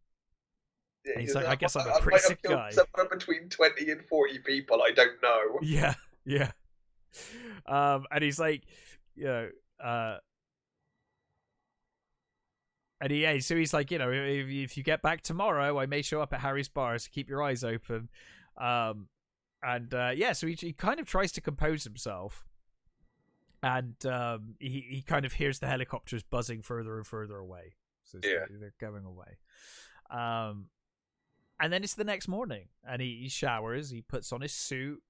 Yeah, and he's like, I guess I'm a pretty sick guy. Somewhere between 20 and 40 people, I don't know. Yeah. And he's like, so he's like, if you get back tomorrow, I may show up at Harry's bar, so keep your eyes open. So he kind of tries to compose himself, and he kind of hears the helicopters buzzing further and further away. So they're going away. And then it's the next morning, and he showers, he puts on his suit,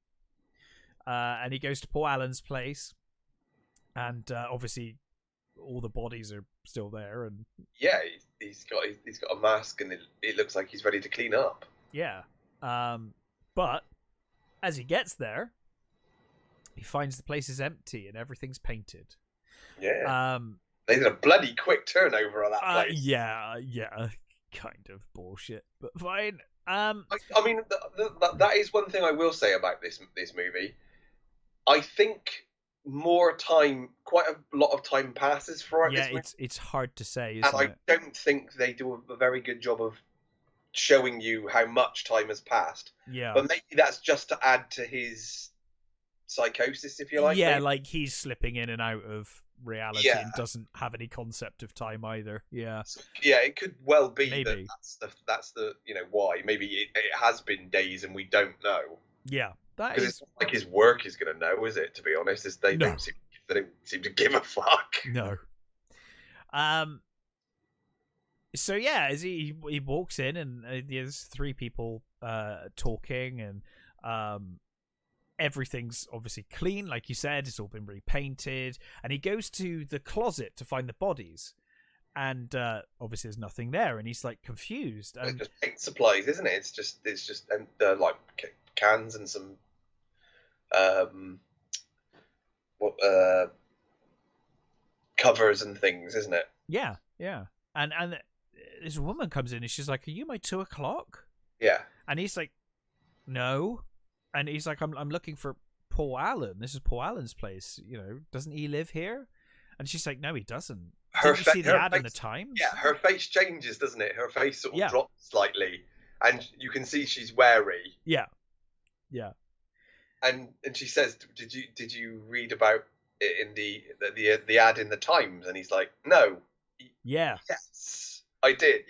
and he goes to Paul Allen's place, and obviously all the bodies are still there, and he's got a mask, and it looks like he's ready to clean up. But as he gets there, he finds the place is empty and everything's painted. They did a bloody quick turnover on that place. Kind of bullshit, but fine. I mean, that is one thing I will say about this movie. I think quite a lot of time passes for it. It's hard to say, and I don't think they do a very good job of showing you how much time has passed. But maybe that's just to add to his psychosis, if you like. Like he's slipping in and out of reality and doesn't have any concept of time either. It could well be that's the why. Maybe it has been days and we don't know. Because it's not like his work is going to know, is it? To be honest, they don't seem to give a fuck. No. So as he walks in, and there's 3 people talking, and everything's obviously clean, like you said. It's all been repainted, and he goes to the closet to find the bodies, and obviously there's nothing there, and he's like confused. It's just paint supplies, isn't it? It's just like cans and some covers and things, isn't it? And this woman comes in and she's like, "Are you my 2 o'clock?" And he's like, "No." And he's like, I'm looking for Paul Allen. This is Paul Allen's place. Doesn't he live here? And she's like, "No, he doesn't." Did you see the ad in the Times? Yeah, her face changes, doesn't it? Her face sort of drops slightly, and you can see she's wary. Yeah. And she says, "Did you read about it in the ad in the Times?" And he's like, "No." Yes, I did.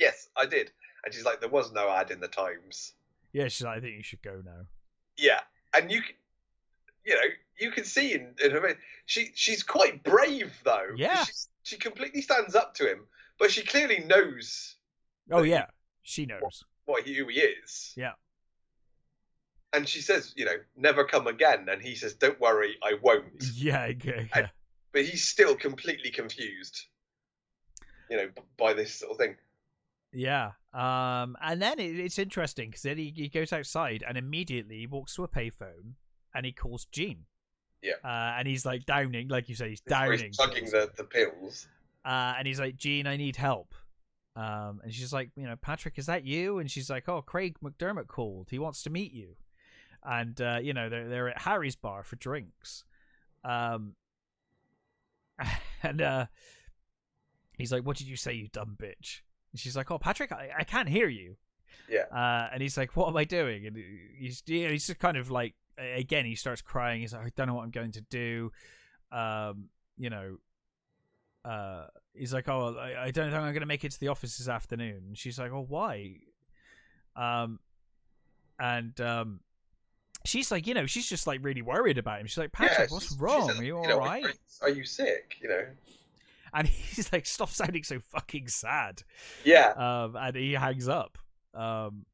And she's like, "There was no ad in the Times." She's like, "I think you should go now." And you can see in her, she's quite brave though. She completely stands up to him, but she clearly knows. She knows who he is. And she says, "Never come again." And he says, "Don't worry, I won't." But he's still completely confused, by this sort of thing. And then it's interesting, because then he goes outside and immediately he walks to a payphone and he calls Jean. And he's like downing, like you say, he's downing. He's chugging the pills. And he's like, "Jean, I need help." And she's like, "Patrick, is that you?" And she's like, "Oh, Craig McDermott called. He wants to meet you." And they're at Harry's bar for drinks. And he's like, "What did you say, you dumb bitch?" And she's like, "Oh, Patrick, I can't hear you." And he's like, "What am I doing?" And he's just kind of like, again, he starts crying. He's like, "I don't know what I'm going to do." He's like, "Oh, I don't think I'm going to make it to the office this afternoon." And she's like, "Oh, why?" And she's like, she's just like really worried about him. She's like, Patrick, what's wrong? Are you all right? Are you sick? And he's like, stop sounding so fucking sad. Yeah. And he hangs up. And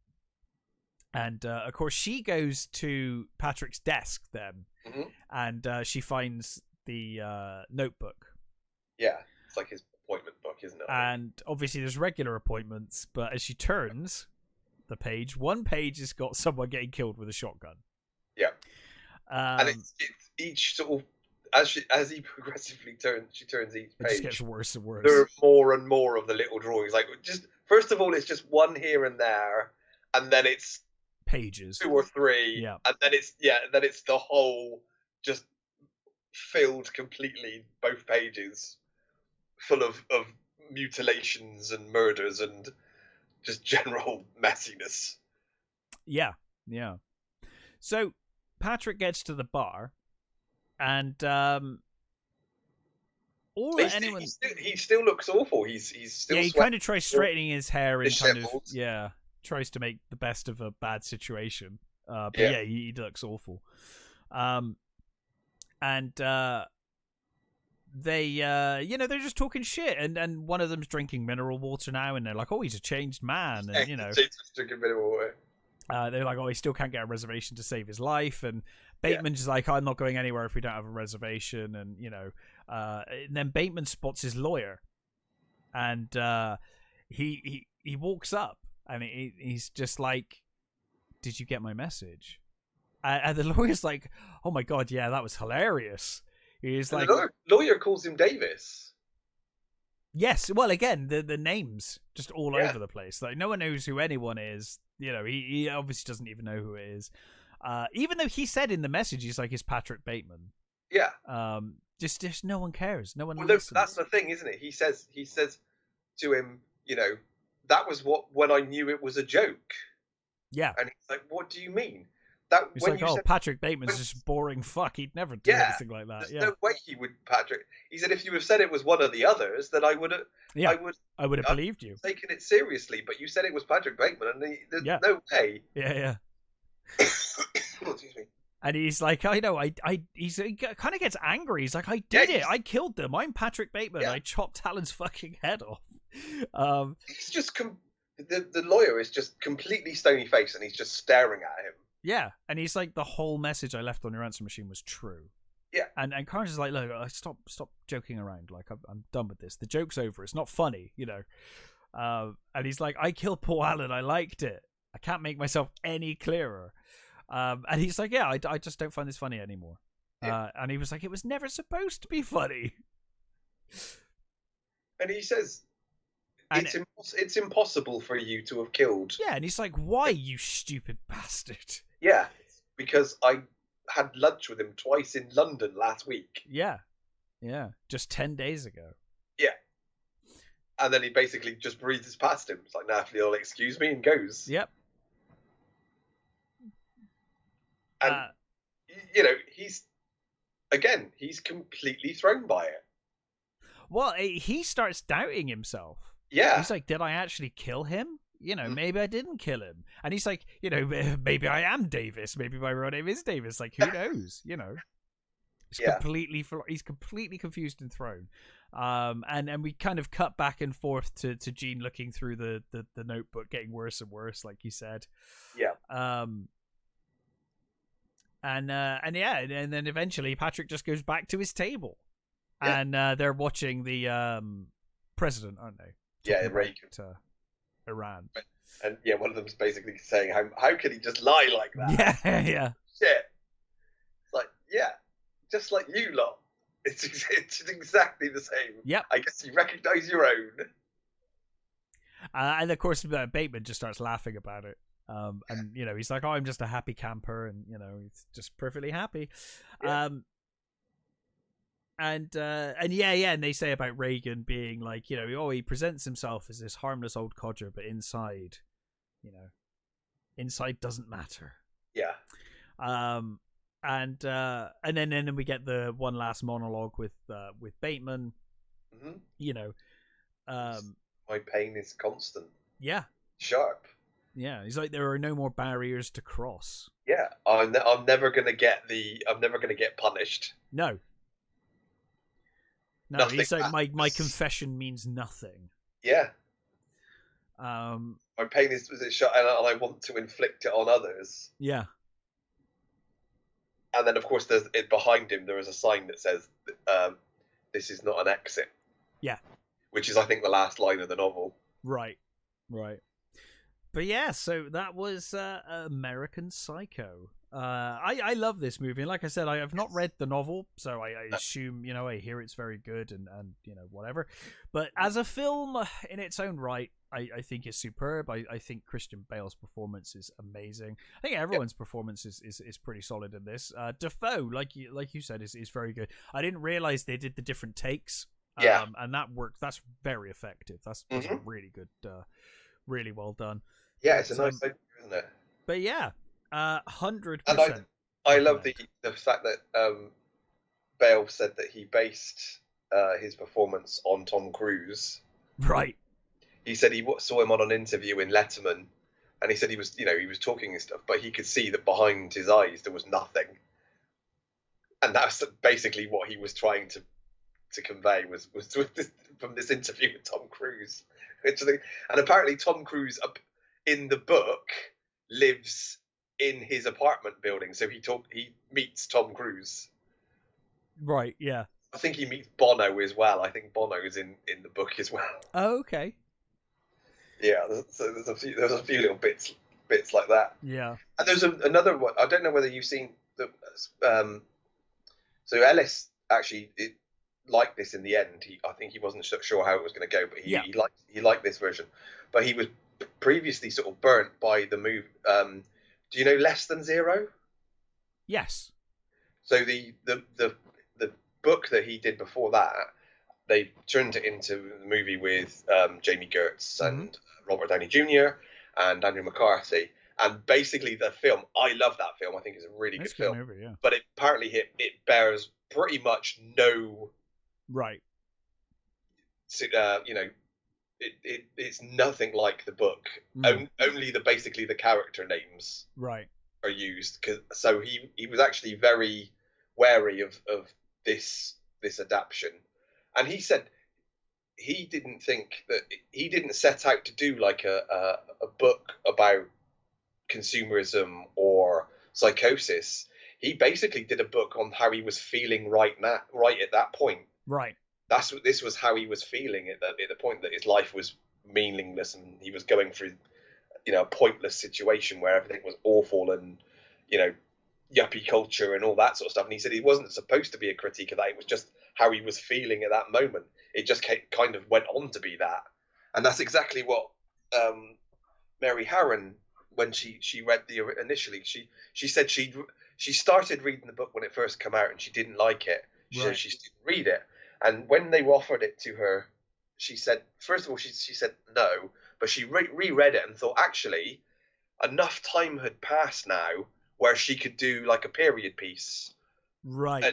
of course, she goes to Patrick's desk then, and she finds the notebook. Yeah, it's like his appointment book, isn't it? And obviously, there's regular appointments, but as she turns the page, one page has got someone getting killed with a shotgun. Yeah, and it's each sort of as he progressively turns each page. It just gets worse and worse. There are more and more of the little drawings. Like, just first of all, it's just one here and there, and then it's pages, 2 or 3, and then it's the whole just filled completely, both pages full of mutilations and murders and just general messiness. Yeah. So Patrick gets to the bar, and he still looks awful. He's still he kind of tries straightening his hair and kind of tries to make the best of a bad situation. But he looks awful. And they they're just talking shit, and one of them's drinking mineral water now, and they're like, oh, he's a changed man, and drinking mineral water. They're like, oh, he still can't get a reservation to save his life, and Bateman's like, I'm not going anywhere if we don't have a reservation, and and then Bateman spots his lawyer, and he walks up, and he's just like, did you get my message? And the lawyer's like, oh my god, yeah, that was hilarious. He's like, the lawyer calls him Davis. Yes, well, again, the names just all over the place. Like, no one knows who anyone is. He obviously doesn't even know who it is. Even though he said in the message, he's like, it's Patrick Bateman. Yeah. Just no one cares. No one. Well, that's the thing, isn't it? He says to him, that was when I knew it was a joke. Yeah. And he's like, what do you mean? He's like, Patrick Bateman's just boring fuck. He'd never do anything like that. There's no way he would, Patrick. He said, if you had said it was one of the others, then I would have. Yeah, I would have believed you. Taken it seriously, but you said it was Patrick Bateman, and there's no way. Yeah. Oh, excuse me. And he's like, I know, he kind of gets angry. He's like, I did it. I killed them. I'm Patrick Bateman. Yeah. I chopped Talon's fucking head off. He's just the lawyer is just completely stony faced, and he's just staring at him. Yeah, and he's like, the whole message I left on your answer machine was true. Yeah, and Carnes is like, look, stop joking around. Like, I'm done with this. The joke's over. It's not funny, And he's like, I killed Paul Allen. I liked it. I can't make myself any clearer. And he's like, yeah, I just don't find this funny anymore. Yeah. And he was like, it was never supposed to be funny. And he says, it's impossible for you to have killed. Yeah, and he's like, why, you stupid bastard? Yeah, because I had lunch with him twice in London last week. Yeah, just 10 days ago. Yeah. And then he basically just breathes past him. It's like, nah, if you'll excuse me, and goes. Yep. And, he's completely thrown by it. Well, he starts doubting himself. Yeah. He's like, did I actually kill him? Maybe I didn't kill him. And he's like, maybe I am Davis. Maybe my real name is Davis. Like, who knows? He's completely confused and thrown. And we kind of cut back and forth to Jean looking through the notebook, getting worse and worse, like you said. Yeah. And then eventually Patrick just goes back to his table, and they're watching the president, aren't they? Yeah, Reagan. Iran. And one of them's basically saying, how could he just lie like that? Yeah. Shit. It's like, just like you lot. It's exactly the same. Yep. I guess you recognise your own. And of course, Bateman just starts laughing about it. And he's like, oh, I'm just a happy camper, and he's just perfectly happy. Yeah. And they say about Reagan being like, he presents himself as this harmless old codger, but inside doesn't matter. Yeah. And then we get the one last monologue with Bateman. My pain is constant. Yeah. Sharp. Yeah, he's like, there are no more barriers to cross. Yeah, I'm never gonna get punished. No. Nothing he's like, my confession means nothing. Yeah. My pain is shot, and I want to inflict it on others. Yeah. And then, of course, behind him there is a sign that says, "This is not an exit." Yeah. Which is, I think, the last line of the novel. Right. But yeah, so that was American Psycho. I love this movie, and like I said, I have not read the novel, so I assume, I hear it's very good and whatever. But as a film in its own right, I think it's superb. I think Christian Bale's performance is amazing. I think everyone's performance is pretty solid in this. Defoe, like you said, is very good. I didn't realize they did the different takes. And that worked. That's very effective. That's really good. Really well done. Yeah, it's a nice idea, isn't it? But yeah, 100%. And I love the fact that Bale said that he based his performance on Tom Cruise. Right. He said he saw him on an interview in Letterman, and he said he was talking and stuff, but he could see that behind his eyes there was nothing, and that's basically what he was trying to convey was from this interview with Tom Cruise. And apparently Tom Cruise in the book lives in his apartment building, so he meets Tom Cruise. Right, yeah. I think he meets Bono as well. I think Bono is in the book as well. Oh, okay. Yeah, so there's a few little bits like that. Yeah. And there's another one. I don't know whether you've seen so Ellis actually liked this in the end. I think he wasn't sure how it was going to go, but he liked this version. But he was previously sort of burnt by the movie. Do you know Less Than Zero? Yes. So the book that he did before that, they turned it into the movie with Jamie Gertz and Robert Downey Jr. and Andrew McCarthy. And basically the film, I love that film. I think it's a really good film. Movie, yeah. But apparently it bears pretty much no... Right. It's nothing like the book. Only basically the character names are used. So he was actually very wary of this adaptation, and he said he didn't set out to do like a book about consumerism or psychosis. He basically did a book on how he was feeling right at that point. Right. This was how he was feeling at the point that his life was meaningless and he was going through, a pointless situation where everything was awful and, yuppie culture and all that sort of stuff. And he said it wasn't supposed to be a critique of that. It was just how he was feeling at that moment. It just kind of went on to be that. And that's exactly what Mary Harron, when she read initially, she said she started reading the book when it first came out and she didn't like it. She said she didn't read it. And when they offered it to her, she said, first of all, she said no, but she reread it and thought, actually, enough time had passed now where she could do like a period piece. Right,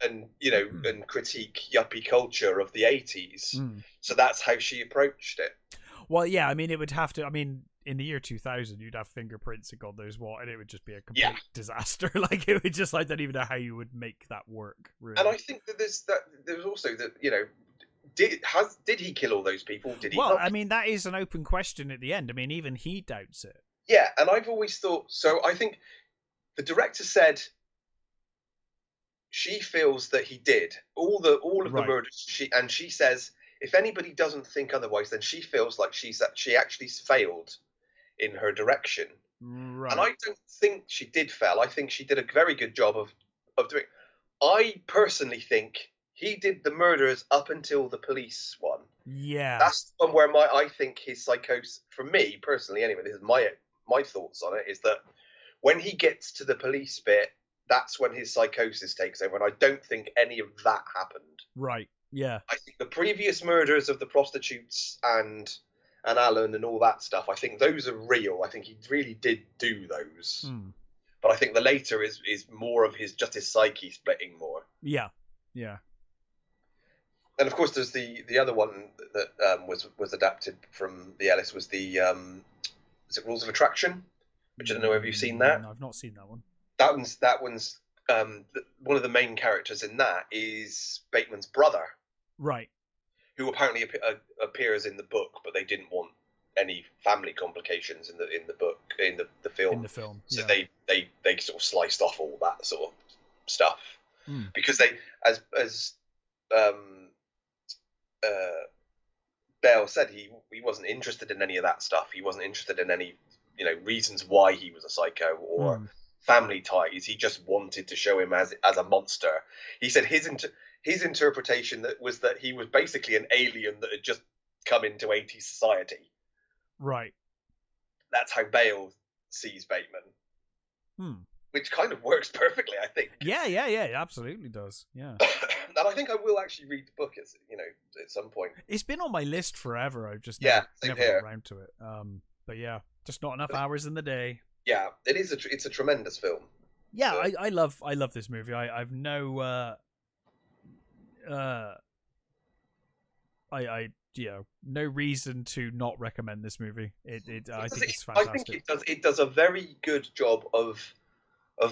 and critique yuppie culture of the 80s. So that's how she approached it. Well, yeah, I mean, it would have to, in the year 2000, you'd have fingerprints and God knows what, and it would just be a complete disaster. Like, it would just, I don't even know how you would make that work, really. And I think that there's also that, did he kill all those people? Did he not? That is an open question at the end. Even he doubts it. Yeah, and I've always thought, so I think the director said she feels that he did all of the murders. She says, if anybody doesn't think otherwise, then she feels like she actually failed in her direction. Right. And I don't think she did fail. I think she did a very good job of doing. I personally think he did the murders up until the police one. Yeah. That's the one where I think his psychosis, for me personally anyway, this is my thoughts on it, is that when he gets to the police bit, that's when his psychosis takes over, and I don't think any of that happened. Right. Yeah. I think the previous murders of the prostitutes and Alan and all that stuff, I think those are real. I think he really did do those. But I think the later is more of his psyche splitting more. Yeah. Yeah. And of course there's the other one that was adapted from the Ellis was the is it Rules of Attraction? Which I don't know if you've seen that. No, I've not seen that one. That one's one of the main characters in that is Bateman's brother, right? Who apparently appears in the book, but they didn't want any family complications in the book in the film. In the film, so they sort of sliced off all that sort of stuff because they as Bale said he wasn't interested in any of that stuff. He wasn't interested in any reasons why he was a psycho or family ties. He just wanted to show him as a monster. He said his interpretation was that he was basically an alien that had just come into 80s society. Right. That's how Bale sees Bateman. Which kind of works perfectly, I think. Yeah, it absolutely does. Yeah. And I think I will actually read the book at some point. It's been on my list forever. I've just never got around to it. But yeah, just not enough hours in the day. Yeah, it's a tremendous film. Yeah, I love this movie. I've no no reason to not recommend this movie. I think it's fantastic. I think it does a very good job of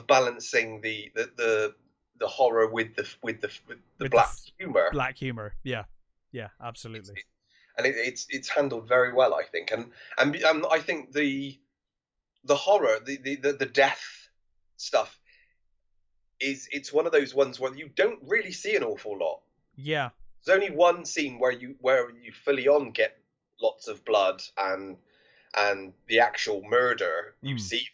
balancing the horror with the black humor. Black humor, yeah, absolutely. And it's handled very well, I think. And I think the horror, the death stuff it's one of those ones where you don't really see an awful lot. Yeah. There's only one scene where you fully on get lots of blood and the actual murder. You see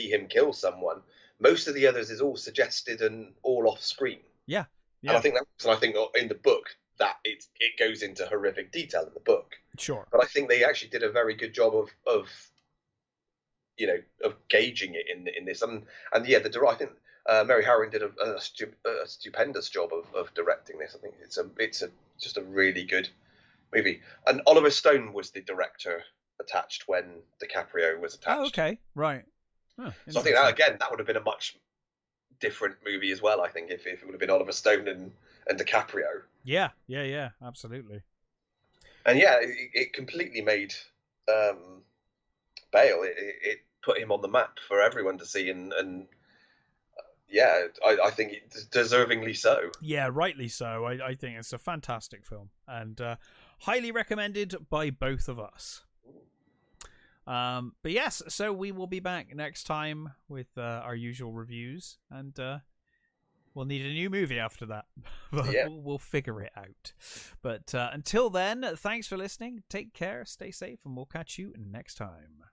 him kill someone. Most of the others is all suggested and all off screen. Yeah. And I think in the book that it goes into horrific detail in the book. Sure. But I think they actually did a very good job of gauging it in this. And yeah, I think Mary Harron did a stupendous job of directing this. I think it's just a really good movie. And Oliver Stone was the director attached when DiCaprio was attached. Oh, okay, right. So I think that would have been a much different movie as well. I think if it would have been Oliver Stone and DiCaprio. Yeah, absolutely. And yeah, it completely made Bale. It put him on the map for everyone to see, and yeah, I think deservingly so. Yeah, rightly so. I think it's a fantastic film and highly recommended by both of us. But yes, so we will be back next time with our usual reviews, and we'll need a new movie after that. Yeah. We'll figure it out. But until then, thanks for listening. Take care, stay safe, and we'll catch you next time.